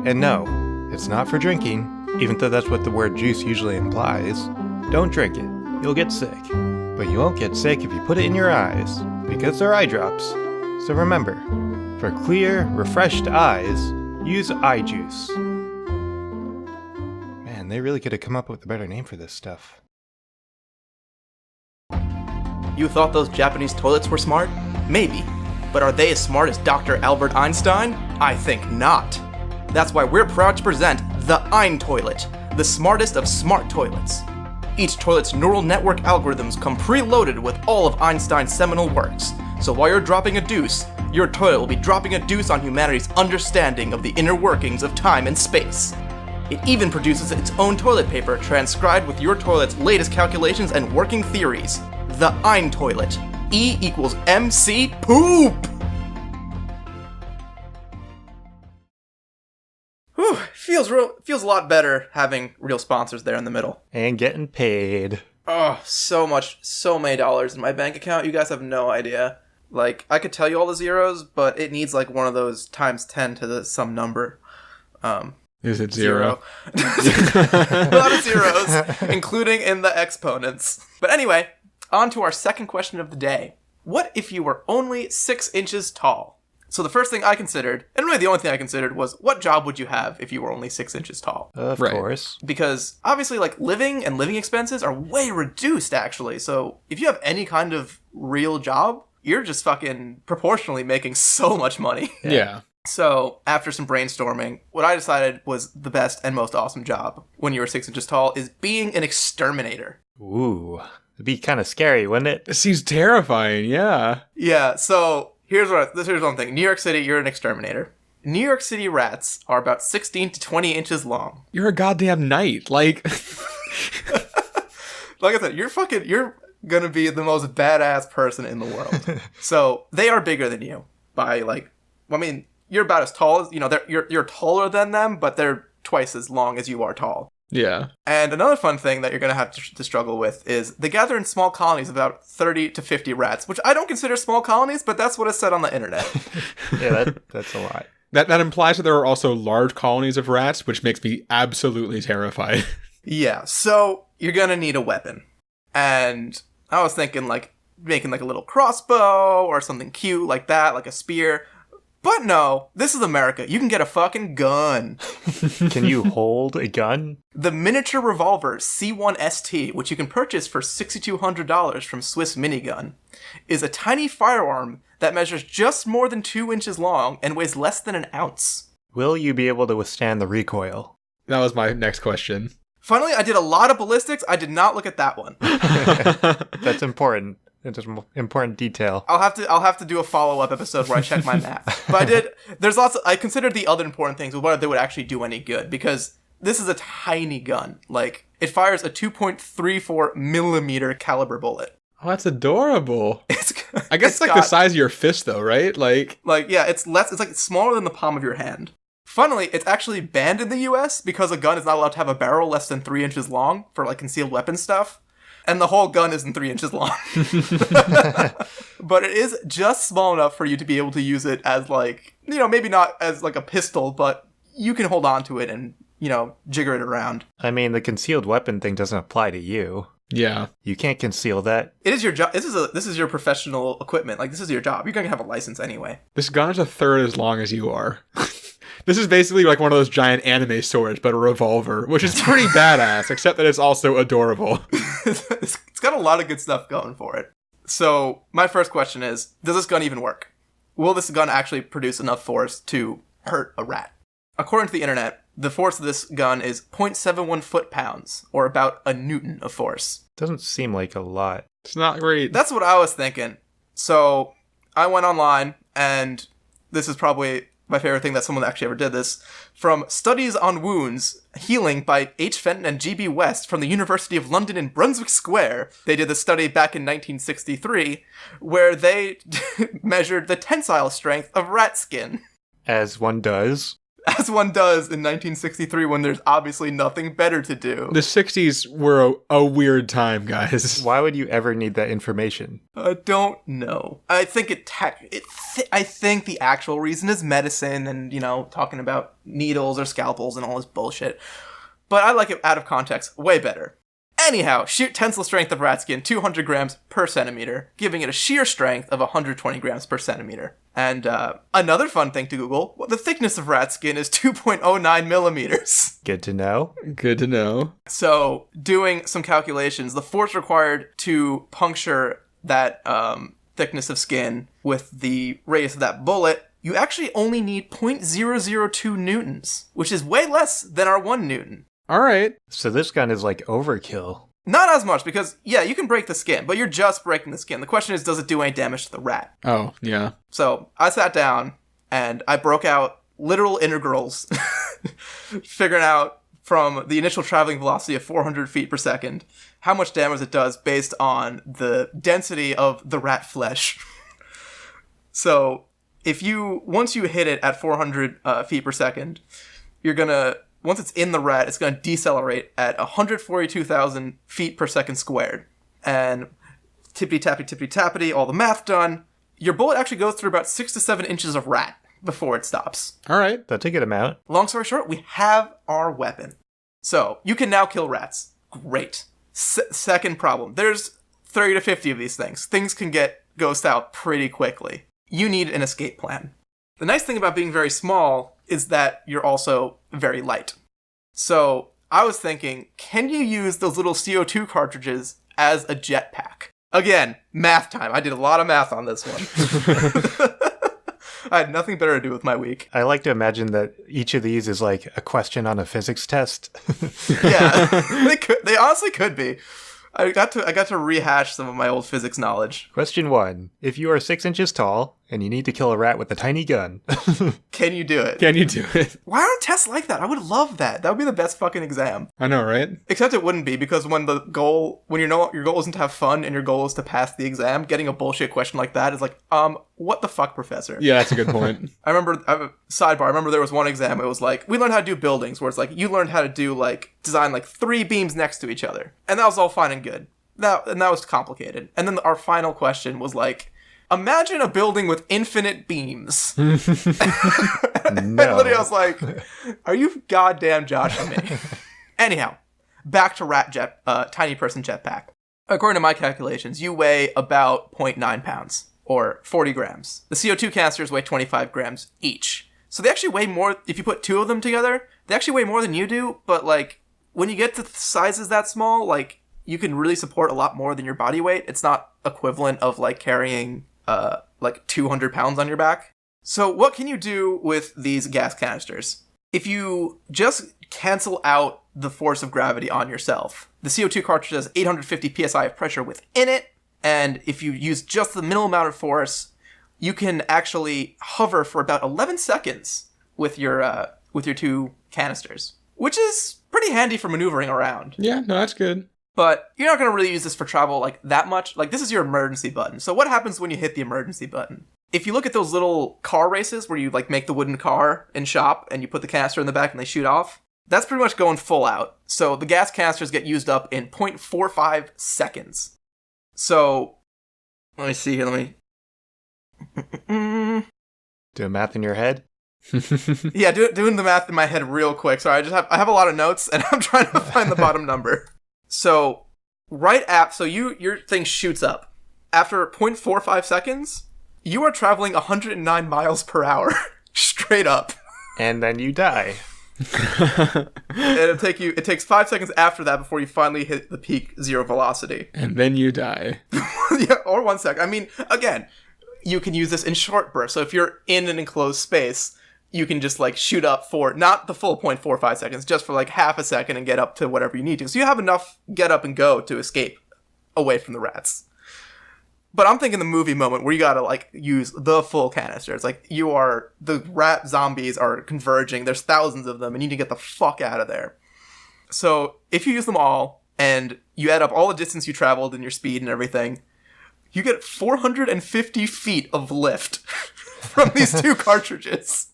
And no, it's not for drinking, even though that's what the word juice usually implies. Don't drink it. You'll get sick. But you won't get sick if you put it in your eyes, because they're eye drops. So remember, for clear, refreshed eyes, use eye juice. Man, they really could have come up with a better name for this stuff. You thought those Japanese toilets were smart? Maybe. But are they as smart as Dr. Albert Einstein? I think not. That's why we're proud to present the Ein Toilet, the smartest of smart toilets. Each toilet's neural network algorithms come preloaded with all of Einstein's seminal works, so while you're dropping a deuce, your toilet will be dropping a deuce on humanity's understanding of the inner workings of time and space. It even produces its own toilet paper transcribed with your toilet's latest calculations and working theories. The Ein Toilet. E equals MC poop! Whew, feels a lot better having real sponsors there in the middle. And getting paid. Oh, so many dollars in my bank account, you guys have no idea. Like, I could tell you all the zeros, but it needs like one of those times 10 to some number. Is it zero? A lot of zeros, including in the exponents. But anyway, on to our second question of the day. What if you were only 6 inches tall? So the first thing I considered, and really the only thing I considered, was what job would you have if you were only 6 inches tall? Of Right. course. Because obviously, like, living and living expenses are way reduced, actually. So if you have any kind of real job, you're just fucking proportionally making so much money. Yeah. So after some brainstorming, what I decided was the best and most awesome job when you were 6 inches tall is being an exterminator. Ooh. It'd be kind of scary, wouldn't it? It seems terrifying, yeah. Yeah, so here's one thing. New York City, you're an exterminator. New York City rats are about 16 to 20 inches long. You're a goddamn knight. Like, Like I said, you're gonna be the most badass person in the world. So they are bigger than you by you're about as tall as, you're taller than them, but they're twice as long as you are tall. yeah. And another fun thing that you're going to have to struggle with is they gather in small colonies of about 30 to 50 rats, which I don't consider small colonies, but that's what is said on the internet. Yeah, that's a lot. That implies that there are also large colonies of rats, which makes me absolutely terrified. Yeah, so you're going to need a weapon. And I was thinking making a little crossbow or something cute like that, like a spear. But no, this is America. You can get a fucking gun. Can you hold a gun? The miniature revolver C1ST, which you can purchase for $6,200 from Swiss Minigun, is a tiny firearm that measures just more than 2 inches long and weighs less than an ounce. Will you be able to withstand the recoil? That was my next question. Finally, I did a lot of ballistics. I did not look at that one. That's important. It's an important detail. I'll have to do a follow-up episode where I check my math. But I considered the other important things, whether they would actually do any good, because this is a tiny gun. Like, it fires a 2.34 millimeter caliber bullet. Oh, that's adorable. I guess it's like got, the size of your fist, though, right? Yeah, it's smaller than the palm of your hand. Funnily, it's actually banned in the US because a gun is not allowed to have a barrel less than 3 inches long for concealed weapon stuff. And the whole gun isn't 3 inches long. But it is just small enough for you to be able to use it as maybe not as a pistol, but you can hold on to it and, jigger it around. I mean, the concealed weapon thing doesn't apply to you. Yeah. You can't conceal that. It is your job. This is your professional equipment. This is your job. You're going to have a license anyway. This gun is a third as long as you are. This is basically like one of those giant anime swords, but a revolver, which is pretty badass, except that it's also adorable. It's got a lot of good stuff going for it. So, my first question is, does this gun even work? Will this gun actually produce enough force to hurt a rat? According to the internet, the force of this gun is 0.71 foot-pounds, or about a newton of force. Doesn't seem like a lot. It's not great. That's what I was thinking. So, I went online, and this is probably my favorite thing that someone actually ever did this, from Studies on Wounds, Healing by H. Fenton and G.B. West from the University of London in Brunswick Square. They did this study back in 1963, where they measured the tensile strength of rat skin. As one does. as one does in 1963 when there's obviously nothing better to do. The 60s were a weird time, guys. Why would you ever need that information? I don't know. I think I think the actual reason is medicine and, talking about needles or scalpels and all this bullshit. But I like it out of context way better. Anyhow, sheer tensile strength of rat skin, 200 grams per centimeter, giving it a sheer strength of 120 grams per centimeter. And another fun thing to Google, the thickness of rat skin is 2.09 millimeters. Good to know. Good to know. So, doing some calculations, the force required to puncture that thickness of skin with the radius of that bullet, you actually only need 0.002 newtons, which is way less than our 1 newton. All right. So this gun is like overkill. Not as much, because, yeah, you can break the skin, but you're just breaking the skin. The question is, does it do any damage to the rat? Oh, yeah. So, I sat down, and I broke out literal integrals, figuring out from the initial traveling velocity of 400 feet per second, how much damage it does based on the density of the rat flesh. So, once you hit it at 400 feet per second, once it's in the rat, it's going to decelerate at 142,000 feet per second squared. And tippity-tappity, all the math done. Your bullet actually goes through about 6 to 7 inches of rat before it stops. All right. That's a good amount. Long story short, we have our weapon. So, you can now kill rats. Great. Second problem. There's 30 to 50 of these things. Things can get ghosted out pretty quickly. You need an escape plan. The nice thing about being very small is that you're also very light. So I was thinking, can you use those little CO2 cartridges as a jetpack? Again, math time. I did a lot of math on this one. I had nothing better to do with my week. I like to imagine that each of these is like a question on a physics test. Yeah, they honestly could be. I got to rehash some of my old physics knowledge. Question 1. If you are 6 inches tall and you need to kill a rat with a tiny gun. Can you do it? Can you do it? Why aren't tests like that? I would love that. That would be the best fucking exam. I know, right? Except it wouldn't be, because when your goal isn't to have fun and your goal is to pass the exam, getting a bullshit question like that is like, what the fuck, professor? Yeah, that's a good point. I remember there was one exam, it was like, we learned how to do buildings, where it's like, you learned how to do, design, 3 beams next to each other. And that was all fine and good. That was complicated. And then our final question was like, imagine a building with infinite beams. No. And literally I was like, are you goddamn joshing me? Anyhow, back to tiny person jetpack. According to my calculations, you weigh about 0.9 pounds, or 40 grams. The CO2 canisters weigh 25 grams each. So they actually weigh more, if you put 2 of them together, they actually weigh more than you do, but when you get to sizes that small, you can really support a lot more than your body weight. It's not equivalent of carrying 200 pounds on your back. So what can you do with these gas canisters? If you just cancel out the force of gravity on yourself, the CO2 cartridge has 850 psi of pressure within it, and if you use just the minimal amount of force, you can actually hover for about 11 seconds with your 2 canisters, which is pretty handy for maneuvering around. Yeah, no, that's good. But you're not going to really use this for travel that much. This is your emergency button. So what happens when you hit the emergency button? If you look at those little car races where you make the wooden car in shop and you put the canister in the back and they shoot off, that's pretty much going full out. So the gas canisters get used up in 0.45 seconds. So let me see here. Do math in your head? Yeah, doing the math in my head real quick. Sorry, I have a lot of notes and I'm trying to find the bottom number. So, your thing shoots up. After 0.45 seconds, you are traveling 109 miles per hour, straight up. And then you die. And it takes 5 seconds after that before you finally hit the peak 0 velocity. And then you die. Yeah, or 1 second. I mean, again, you can use this in short bursts. So if you're in an enclosed space, you can just shoot up for not the full 0.45 seconds, just for half a second and get up to whatever you need to. So you have enough get up and go to escape away from the rats. But I'm thinking the movie moment where you gotta use the full canister. It's the rat zombies are converging. There's thousands of them and you need to get the fuck out of there. So if you use them all and you add up all the distance you traveled and your speed and everything, you get 450 feet of lift from these 2 cartridges.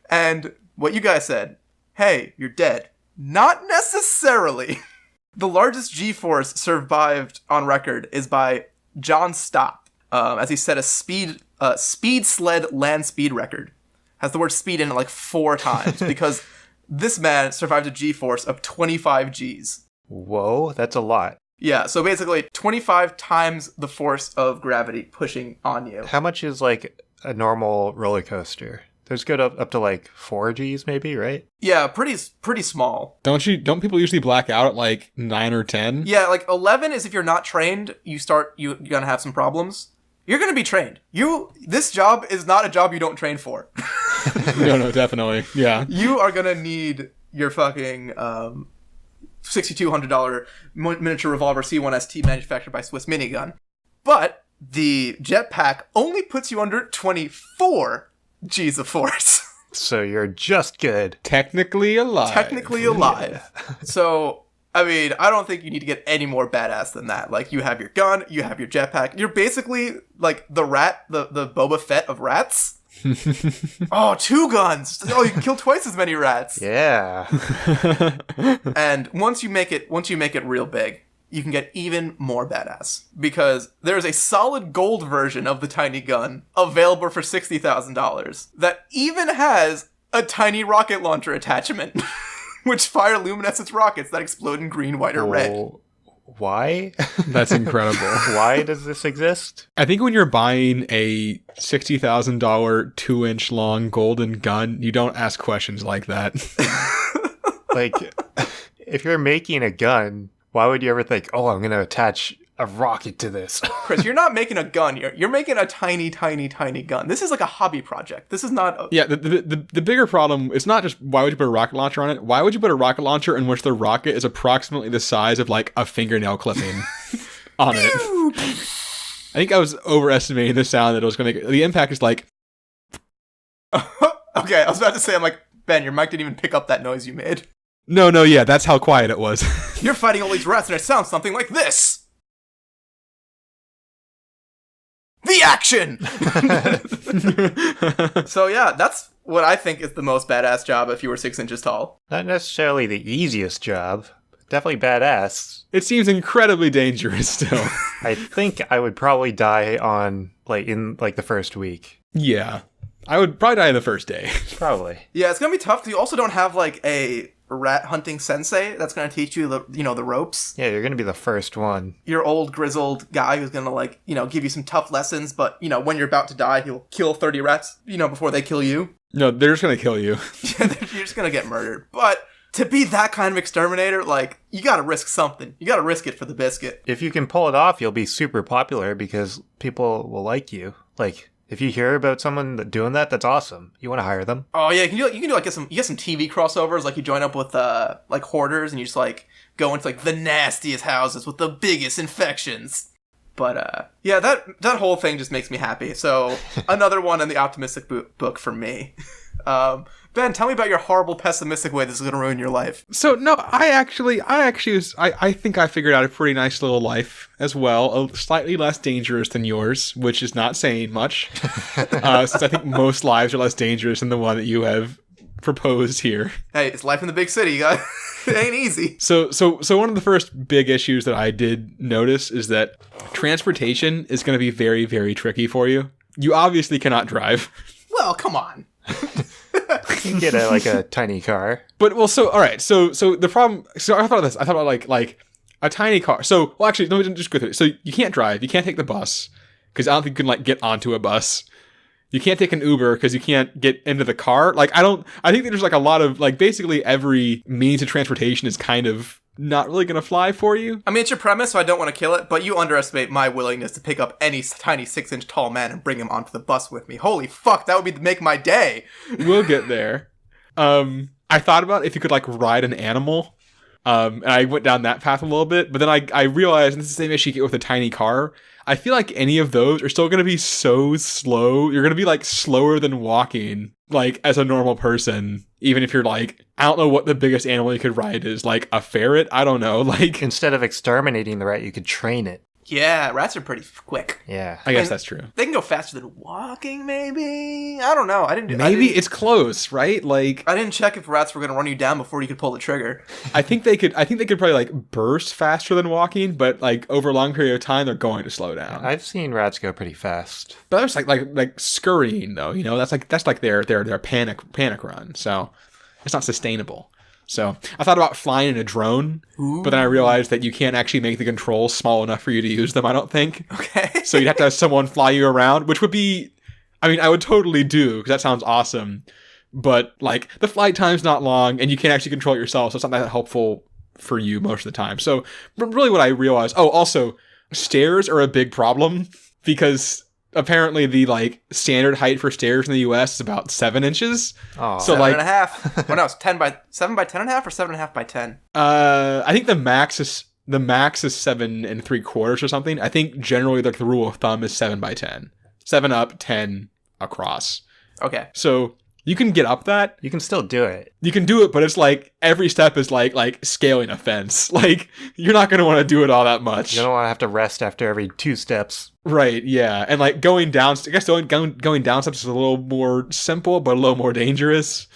And what you guys said. Hey, you're dead. Not necessarily. The largest G-force survived on record is by John Stott, as he set a speed sled land speed record. Has the word speed in it like 4 times because this man survived a G-force of 25 Gs. Whoa, that's a lot. Yeah, so basically 25 times the force of gravity pushing on you. How much is like a normal roller coaster? There's good up to like 4 Gs maybe, right? Yeah, pretty small. Don't people usually black out at like 9 or 10? Yeah, like 11 is if you're not trained, you're gonna have some problems. You're gonna be trained. This job is not a job you don't train for. No, definitely. Yeah. You are gonna need your fucking $6,200 miniature revolver C1ST manufactured by Swiss minigun. But the jetpack only puts you under 24 G's of force. So you're just good. Technically alive. Yeah. So, I mean, I don't think you need to get any more badass than that. Like, you have your gun, you have your jetpack. You're basically like the rat, the Boba Fett of rats. Oh, 2 guns. Oh, you can kill twice as many rats. Yeah. And once you make it real big, you can get even more badass. Because there's a solid gold version of the tiny gun available for $60,000 that even has a tiny rocket launcher attachment, which fire luminescent rockets that explode in green, white, or red. Why? That's incredible. Why does this exist? I think when you're buying a $60,000 2-inch long golden gun, you don't ask questions like that. Like, if you're making a gun, why would you ever think, oh, I'm going to attach a rocket to this? Chris, you're not making a gun. You're making a tiny, tiny, tiny gun. This is like a hobby project. This is not... Yeah, the bigger problem, it's not just why would you put a rocket launcher on it? Why would you put a rocket launcher in which the rocket is approximately the size of like a fingernail clipping on it? I think I was overestimating the sound that it was going to make. The impact is like... Okay, I was about to say, I'm like, Ben, your mic didn't even pick up that noise you made. No, yeah, that's how quiet it was. You're fighting all these rats and it sounds something like this. The action! So yeah, that's what I think is the most badass job if you were 6 inches tall. Not necessarily the easiest job. Definitely badass. It seems incredibly dangerous still. I think I would probably die in the first week. Yeah. I would probably die in the first day. Probably. Yeah, it's gonna be tough because you also don't have like a rat hunting sensei that's gonna teach you the ropes. Yeah, you're gonna be the first one. Your old grizzled guy who's gonna give you some tough lessons, but when you're about to die, he'll kill 30 rats, before they kill you. No, they're just gonna kill you. You're just gonna get murdered. But to be that kind of exterminator, you gotta risk something. You gotta risk it for the biscuit. If you can pull it off, you'll be super popular because people will like you. Like, if you hear about someone doing that, that's awesome. You want to hire them. Oh yeah, you can get some TV crossovers. Like you join up with hoarders and you just go into the nastiest houses with the biggest infections. But yeah, that whole thing just makes me happy. So another one in the optimistic book for me. Ben, tell me about your horrible pessimistic way this is going to ruin your life. So no, I think I figured out a pretty nice little life as well, slightly less dangerous than yours, which is not saying much, since I think most lives are less dangerous than the one that you have proposed here. Hey, it's life in the big city, you guys. It ain't easy. So one of the first big issues that I did notice is that transportation is going to be very, very tricky for you. You obviously cannot drive. Well, come on. You can get a tiny car. But all right. So the problem. So I thought of this. I thought about like a tiny car. So actually, let me just go through it. So you can't drive. You can't take the bus because I don't think you can get onto a bus. You can't take an Uber because you can't get into the car. I think that there's a lot of basically every means of transportation is kind of not really going to fly for you. I mean, it's your premise, so I don't want to kill it, but you underestimate my willingness to pick up any tiny 6-inch tall man and bring him onto the bus with me. Holy fuck, that would make my day. We'll get there. I thought about if you could ride an animal. And I went down that path a little bit, but then I realized, and this is the same issue you get with a tiny car, I feel like any of those are still going to be so slow. You're going to be slower than walking, as a normal person. Even if you're I don't know what the biggest animal you could ride is, a ferret? I don't know. Instead of exterminating the rat, you could train it. Yeah, rats are pretty quick. Yeah. I guess that's true. They can go faster than walking, maybe? I don't know. Maybe it's close, right? Like, I didn't check if rats were going to run you down before you could pull the trigger. I think they could probably like burst faster than walking, but like over a long period of time, they're going to slow down. I've seen rats go pretty fast. But that's like scurrying though, you know, that's like their panic run. So it's not sustainable. So I thought about flying in a drone, but then I realized that you can't actually make the controls small enough for you to use them, I don't think. Okay. So you'd have to have someone fly you around, which would be, I mean, I would totally do, because that sounds awesome. But like the flight time's not long and you can't actually control it yourself, so it's not that helpful for you most of the time. So really what I realized, also stairs are a big problem, because apparently the like standard height for stairs in the US is about 7 inches. Oh, so 7.5. Well, no, it's 7 by 10.5 or 7.5 by 10. I think the max is 7 3/4 or something. I think generally like the rule of thumb is 7 by 10. 7 up, 10 across. Okay. So you can get up that. You can still do it. You can do it, but it's like every step is like scaling a fence. Like you're not going to want to do it all that much. You don't want to have to rest after every 2 steps. Right, yeah. And like going down, I guess going down steps is a little more simple, but a little more dangerous.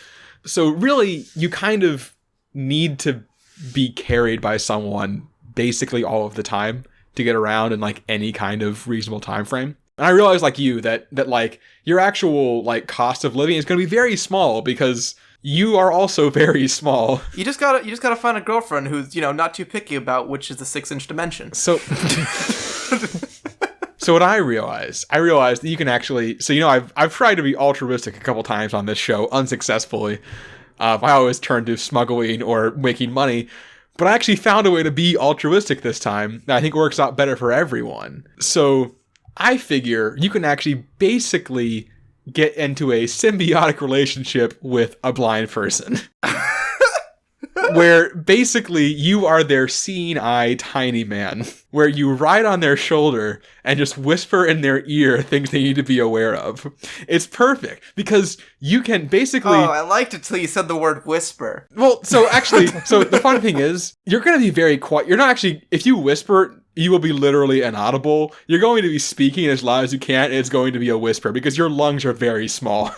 So really, you kind of need to be carried by someone basically all of the time to get around in like any kind of reasonable time frame. And I realize like you that like your actual like cost of living is going to be very small because you are also very small. You just gotta find a girlfriend who's, you know, not too picky about which is the 6-inch dimension. So what I realized that you can actually, so, you know, I've tried to be altruistic a couple times on this show unsuccessfully. I always turn to smuggling or making money, but I actually found a way to be altruistic this time that I think works out better for everyone. So I figure you can actually basically get into a symbiotic relationship with a blind person. Where basically you are their seeing eye tiny man, where you ride on their shoulder and just whisper in their ear things they need to be aware of. It's perfect because you can basically... Oh, I liked it till you said the word whisper. Well, so the fun thing is, you're going to be very quiet. You're not actually... If you whisper, you will be literally inaudible. You're going to be speaking as loud as you can, and it's going to be a whisper because your lungs are very small.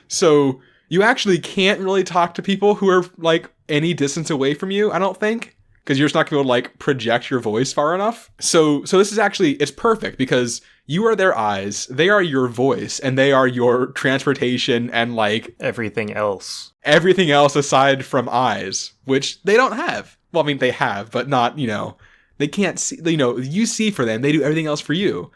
So... You actually can't really talk to people who are, like, any distance away from you, I don't think. Because you're just not going to be able to, like, project your voice far enough. So this is actually, it's perfect because you are their eyes, they are your voice, and they are your transportation and, like... Everything else. Everything else aside from eyes, which they don't have. Well, I mean, they have, but not, you know... They can't see, you know, you see for them, they do everything else for you.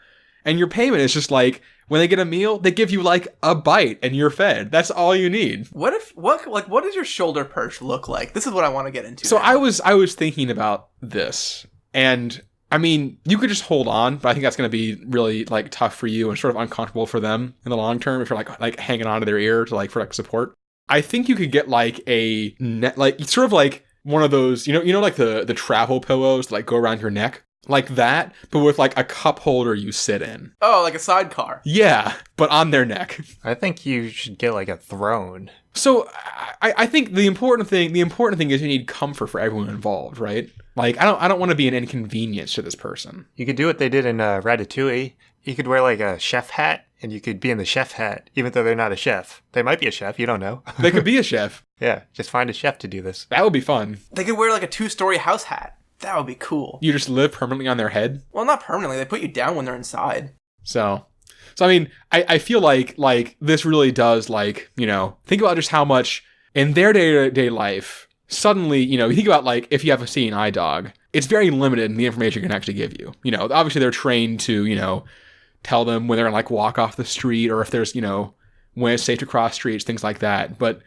And your payment is just, like... When they get a meal, they give you like a bite and you're fed. That's all you need. What does your shoulder perch look like? This is what I want to get into. So now. I was thinking about this, and I mean, you could just hold on, but I think that's going to be really like tough for you and sort of uncomfortable for them in the long term if you're like hanging onto their ear to like for like support. I think you could get like a net, like sort of like one of those, you know, like the travel pillows that like go around your neck. Like that, but with like a cup holder you sit in. Oh, like a sidecar. Yeah, but on their neck. I think you should get like a throne. So I think the important thing is you need comfort for everyone involved, right? Like I don't want to be an inconvenience to this person. You could do what they did in Ratatouille. You could wear like a chef hat, and you could be in the chef hat, even though they're not a chef. They might be a chef, you don't know. They could be a chef. Yeah, just find a chef to do this. That would be fun. They could wear like a 2-story house hat. That would be cool. You just live permanently on their head? Well, not permanently. They put you down when they're inside. So I mean, I feel like this really does, like, you know, think about just how much in their day-to-day life, suddenly, you know, you think about, like, if you have a seeing eye dog, it's very limited in the information it can actually give you. You know, obviously they're trained to, you know, tell them when they're going to, like, walk off the street or if there's, you know, when it's safe to cross streets, things like that. But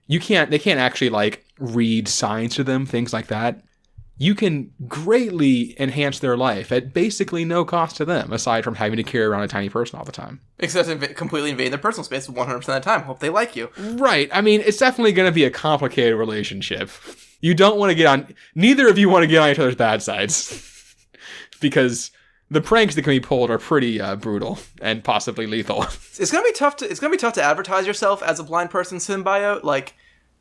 they can't actually, like, read signs to them, things like that. You can greatly enhance their life at basically no cost to them, aside from having to carry around a tiny person all the time. Except completely invading their personal space 100% of the time. Hope they like you. Right. I mean, it's definitely going to be a complicated relationship. You don't want to get on... Neither of you want to get on each other's bad sides. Because the pranks that can be pulled are pretty brutal and possibly lethal. It's going to be tough to advertise yourself as a blind person symbiote, like...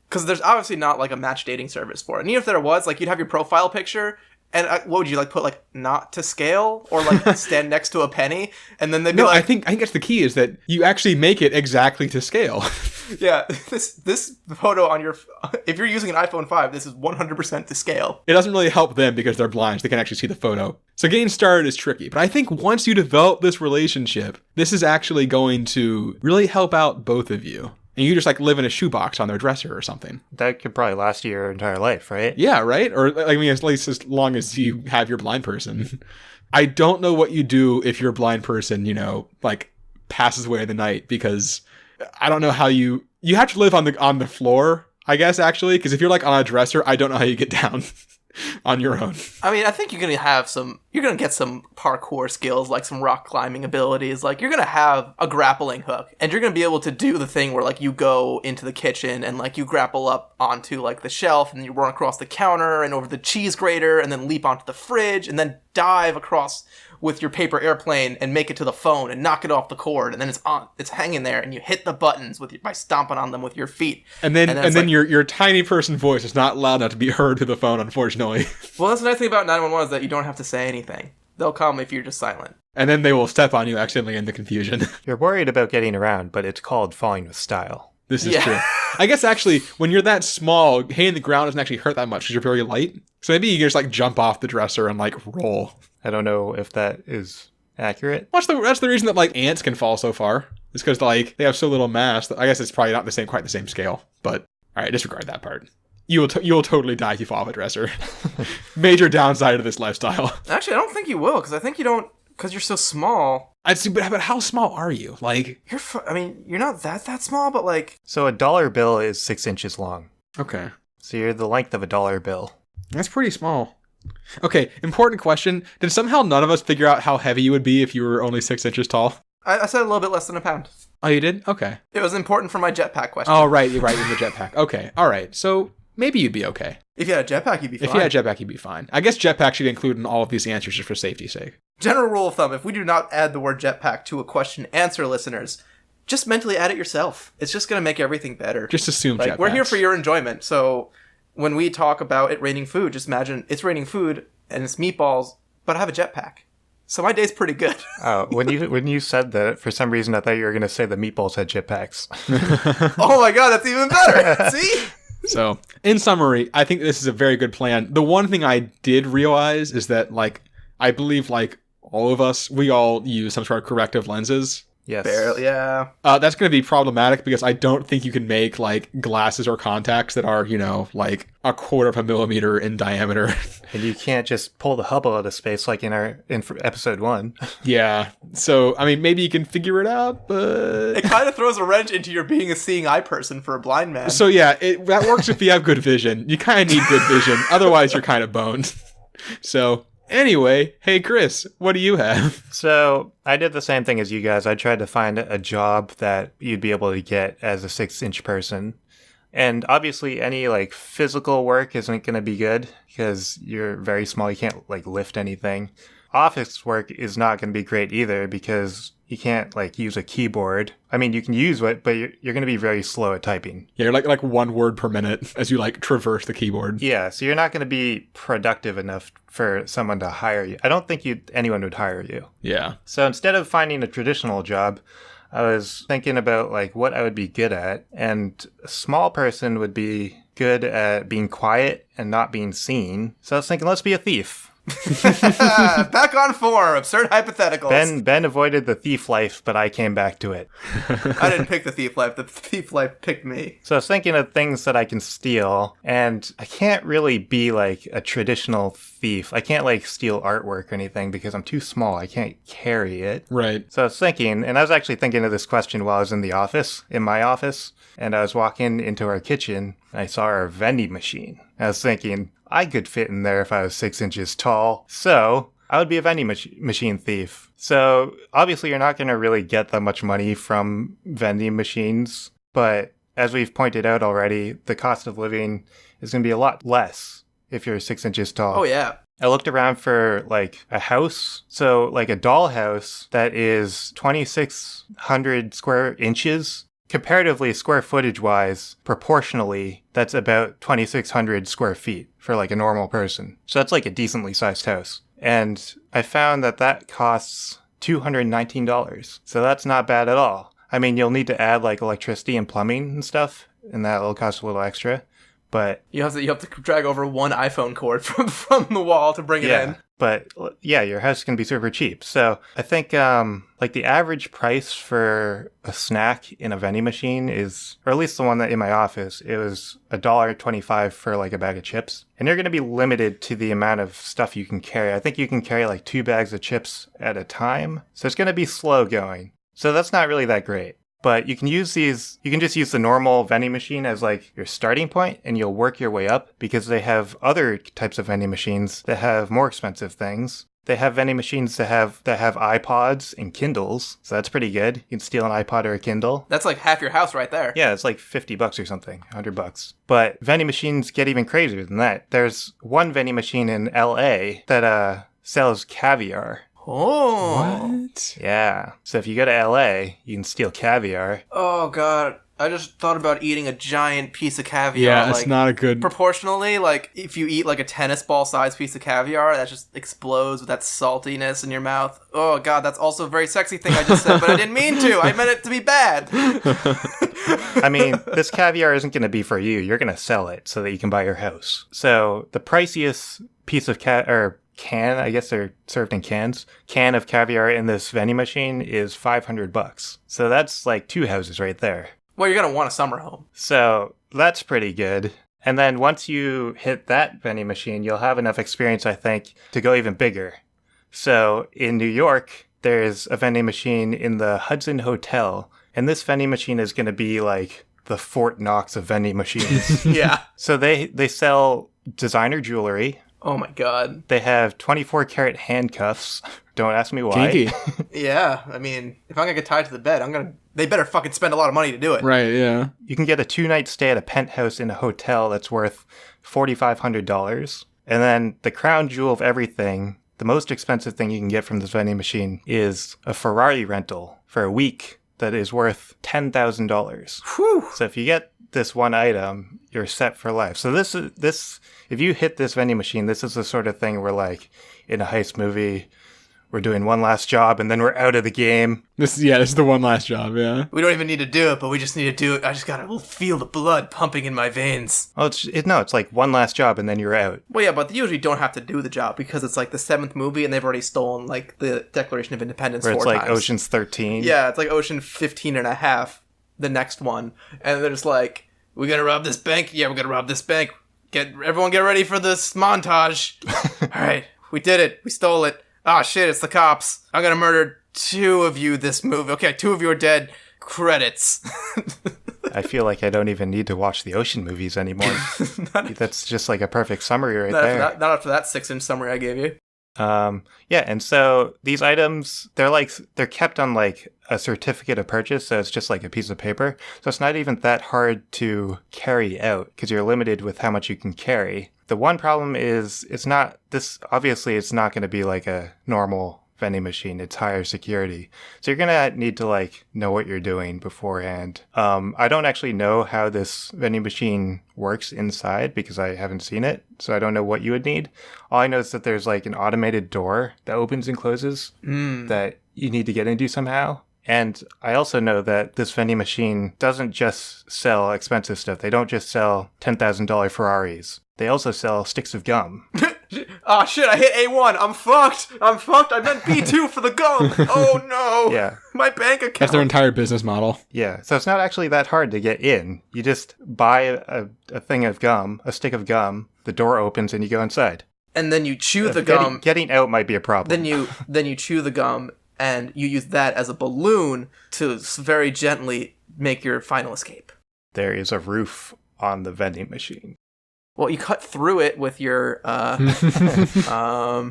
Because there's obviously not, like, a match dating service for it. And even if there was, like, you'd have your profile picture, And what would you like put like not to scale or like stand next to a penny? And then they'd be No, like, I think that's the key is that you actually make it exactly to scale. yeah, this photo on your, if you're using an iPhone 5, this is 100% to scale. It doesn't really help them because they're blind, so they can actually see the photo. So getting started is tricky, but I think once you develop this relationship, this is actually going to really help out both of you. And you just like live in a shoebox on their dresser or something. That could probably last you your entire life, right? Yeah, right? Or I mean, at least as long as you have your blind person. I don't know what you do if your blind person, you know, like passes away in the night, because I don't know how you have to live on the floor, I guess, actually, because if you're like on a dresser, I don't know how you get down on your own. I mean, I think you're going to get some parkour skills, like some rock climbing abilities. Like, you're going to have a grappling hook, and you're going to be able to do the thing where, like, you go into the kitchen and, like, you grapple up onto, like, the shelf, and then you run across the counter and over the cheese grater, and then leap onto the fridge, and then dive across with your paper airplane and make it to the phone and knock it off the cord, and then it's hanging there, and you hit the buttons by stomping on them with your feet. And then your tiny person voice is not loud enough to be heard through the phone, unfortunately. Well, that's the nice thing about 911 is that you don't have to say anything. They'll come if you're just silent. And then they will step on you accidentally in the confusion. You're worried about getting around, but it's called falling with style. This is true. I guess actually, when you're that small, hitting the ground doesn't actually hurt that much because you're very light. So maybe you can just like jump off the dresser and like roll. I don't know if that is accurate. That's the reason that like ants can fall so far. It's because like they have so little mass. I guess it's probably not quite the same scale. But all right, disregard that part. You will totally die if you fall off a dresser. Major downside of this lifestyle. Actually, I don't think you will, because I think you don't, because you're so small. I'd see, but how small are you? Like you're not that small, but like. So a dollar bill is 6 inches long. Okay. So you're the length of a dollar bill. That's pretty small. Okay, important question. Did somehow none of us figure out how heavy you would be if you were only 6 inches tall? I said a little bit less than a pound. Oh, you did? Okay. It was important for my jetpack question. Oh, right. You're right, in the jetpack. Okay. All right. So maybe you'd be okay. If you had a jetpack, you'd be fine. If you had a jetpack, you'd be fine. I guess jetpack should be included in all of these answers just for safety's sake. General rule of thumb, if we do not add the word jetpack to a question answer, listeners, just mentally add it yourself. It's just going to make everything better. Just assume jetpacks. We're here for your enjoyment. So when we talk about it raining food, just imagine it's raining food and it's meatballs, but I have a jetpack. So my day's pretty good. Oh, when you said that, for some reason I thought you were going to say the meatballs had jetpacks. Oh my god, that's even better. See? So, in summary, I think this is a very good plan. The one thing I did realize is that, like, I believe, like, all of us, we all use some sort of corrective lenses. Yes. Barely, yeah. That's going to be problematic because I don't think you can make, like, glasses or contacts that are, you know, like, 1/4 millimeter in diameter. And you can't just pull the Hubble out of space like in episode 1. Yeah. So, I mean, maybe you can figure it out, but... It kind of throws a wrench into your being a seeing eye person for a blind man. So, yeah, that works if you have good vision. You kind of need good vision. Otherwise, you're kind of boned. So... Anyway, hey Chris, what do you have? So I did the same thing as you guys. I tried to find a job that you'd be able to get as a 6-inch person. And obviously any like physical work isn't going to be good because you're very small. You can't like lift anything. Office work is not going to be great either because you can't like use a keyboard. I mean, you can use it, but you're going to be very slow at typing. Yeah, you're like 1 word per minute as you like traverse the keyboard. Yeah, so you're not going to be productive enough for someone to hire you. I don't think anyone would hire you. Yeah. So instead of finding a traditional job, I was thinking about like what I would be good at, and a small person would be good at being quiet and not being seen. So I was thinking, let's be a thief. Back on form, absurd hypotheticals. Ben avoided the thief life, but I came back to it. I didn't pick the thief life. The thief life picked me. So I was thinking of things that I can steal, and I can't really be like a traditional thief. I can't like steal artwork or anything because I'm too small. I can't carry it. Right. So I was thinking, and I was actually thinking of this question while I was in my office, and I was walking into our kitchen, and I saw our vending machine. I was thinking, I could fit in there if I was 6 inches tall. So I would be a vending machine thief. So obviously you're not going to really get that much money from vending machines. But as we've pointed out already, the cost of living is going to be a lot less if you're 6 inches tall. Oh, yeah. I looked around for like a house. So like a doll house that is 2,600 square inches comparatively, square footage wise, proportionally, that's about 2,600 square feet for like a normal person. So that's like a decently sized house. And I found that costs $219. So that's not bad at all. I mean, you'll need to add like electricity and plumbing and stuff, and that'll cost a little extra. But you have to drag over one iPhone cord from the wall to bring it in. But yeah, your house can be super cheap. So I think like the average price for a snack in a vending machine is, or at least the one that in my office, it was $1.25 for like a bag of chips. And you're going to be limited to the amount of stuff you can carry. I think you can carry like 2 bags of chips at a time. So it's going to be slow going. So that's not really that great. But you can just use the normal vending machine as like your starting point, and you'll work your way up because they have other types of vending machines that have more expensive things. They have vending machines that have iPods and Kindles, so that's pretty good. You can steal an iPod or a Kindle. That's like half your house right there. Yeah, it's like $50 or something, $100. But vending machines get even crazier than that. There's one vending machine in LA that sells caviar. Oh. What? Yeah. So if you go to LA, you can steal caviar. Oh, God. I just thought about eating a giant piece of caviar. Yeah, it's not a good... Proportionally, like, if you eat like a tennis ball-sized piece of caviar, that just explodes with that saltiness in your mouth. Oh, God, that's also a very sexy thing I just said, but I didn't mean to. I meant it to be bad. I mean, this caviar isn't going to be for you. You're going to sell it so that you can buy your house. So the priciest piece of can, I guess they're served in cans, can of caviar in this vending machine is $500. So that's like 2 houses right there. Well, you're going to want a summer home. So that's pretty good. And then once you hit that vending machine, you'll have enough experience, I think, to go even bigger. So in New York, there's a vending machine in the Hudson Hotel, and this vending machine is going to be like the Fort Knox of vending machines. Yeah. So they sell designer jewelry. Oh my God. They have 24-karat handcuffs. Don't ask me why. Kinky. Yeah, I mean, if I'm going to get tied to the bed, they better fucking spend a lot of money to do it. Right, yeah. You can get a 2-night stay at a penthouse in a hotel that's worth $4,500. And then the crown jewel of everything, the most expensive thing you can get from this vending machine is a Ferrari rental for a week that is worth $10,000. Whew. So if you get this one item, you're set for life. So this if you hit this vending machine, this is the sort of thing where, like, in a heist movie, we're doing one last job and then we're out of the game. This is the one last job, yeah. We don't even need to do it, but we just need to do it. I just gotta feel the blood pumping in my veins. Oh, it's like one last job and then you're out. Well, yeah, but they usually don't have to do the job because it's like the 7th movie and they've already stolen, like, the Declaration of Independence 4 times. Where it's like Ocean's 13. Yeah, it's like Ocean 15 and a half, the next one. And they're just like, we're gonna rob this bank? Yeah, we're gonna rob this bank. Everyone get ready for this montage. All right, we did it. We stole it. Ah, shit, it's the cops. I'm gonna murder 2 of you this movie. Okay, 2 of you are dead. Credits. I feel like I don't even need to watch the Ocean movies anymore. That's just like a perfect summary right there. Not after that 6-inch summary I gave you. Yeah, and so these items, they're kept on like a certificate of purchase, so it's just like a piece of paper. So it's not even that hard to carry out because you're limited with how much you can carry. The one problem is it's not going to be like a normal vending machine. It's higher security. So you're going to need to like know what you're doing beforehand. I don't actually know how this vending machine works inside because I haven't seen it. So I don't know what you would need. All I know is that there's like an automated door that opens and closes that you need to get into somehow. And I also know that this vending machine doesn't just sell expensive stuff. They don't just sell $10,000 Ferraris. They also sell sticks of gum. Oh shit, I hit A1. I'm fucked. I meant B2 for the gum. Oh no. Yeah. My bank account. That's their entire business model. Yeah. So it's not actually that hard to get in. You just buy a thing of gum, a stick of gum, the door opens and you go inside. And then you chew the gum. Getting out might be a problem. Then you chew the gum and you use that as a balloon to very gently make your final escape. There is a roof on the vending machine. Well, you cut through it with your MacGyvered.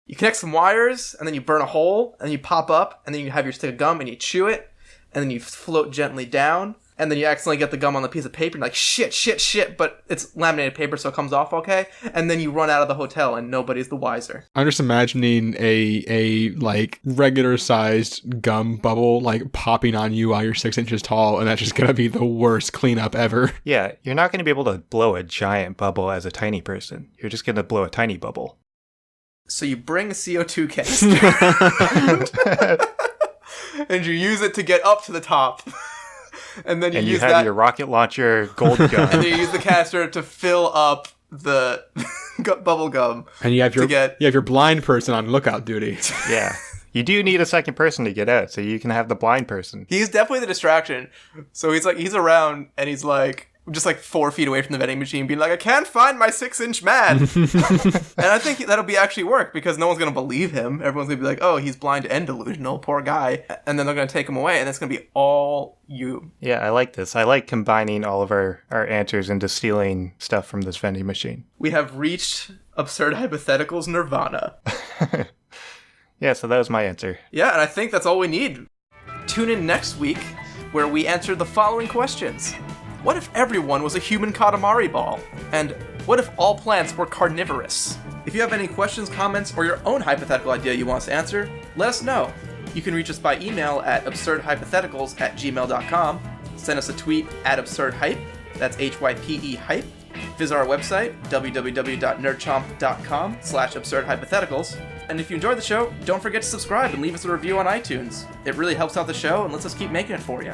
You connect some wires, and then you burn a hole, and you pop up, and then you have your stick of gum, and you chew it, and then you float gently down, and then you accidentally get the gum on the piece of paper, and you're like, shit, but it's laminated paper, so it comes off okay, and then you run out of the hotel, and nobody's the wiser. I'm just imagining a like regular-sized gum bubble like popping on you while you're 6 inches tall, and that's just gonna be the worst cleanup ever. Yeah, you're not going to be able to blow a giant bubble as a tiny person. You're just going to blow a tiny bubble. So you bring a CO2 canister, and you use it to get up to the top. And then you have your rocket launcher gold gun. And then you use the canister to fill up the bubble gum. And you have your blind person on lookout duty. Yeah. You do need a second person to get out, so you can have the blind person. He's definitely the distraction. So he's around, and he's like, just like 4 feet away from the vending machine, being like, I can't find my 6-inch man. And I think that'll be actually work, because no one's going to believe him. Everyone's going to be like, oh, he's blind and delusional, poor guy. And then they're going to take him away, and it's going to be all you. Yeah, I like this. I like combining all of our answers into stealing stuff from this vending machine. We have reached Absurd Hypotheticals nirvana. Yeah, so that was my answer. Yeah, and I think that's all we need. Tune in next week, where we answer the following questions. What if everyone was a human Katamari ball? And what if all plants were carnivorous? If you have any questions, comments, or your own hypothetical idea you want us to answer, let us know. You can reach us by email at absurdhypotheticals@gmail.com. Send us a tweet at absurdhype, that's HYPE hype. Visit our website, www.nerdchomp.com/absurdhypotheticals. And if you enjoyed the show, don't forget to subscribe and leave us a review on iTunes. It really helps out the show and lets us keep making it for you.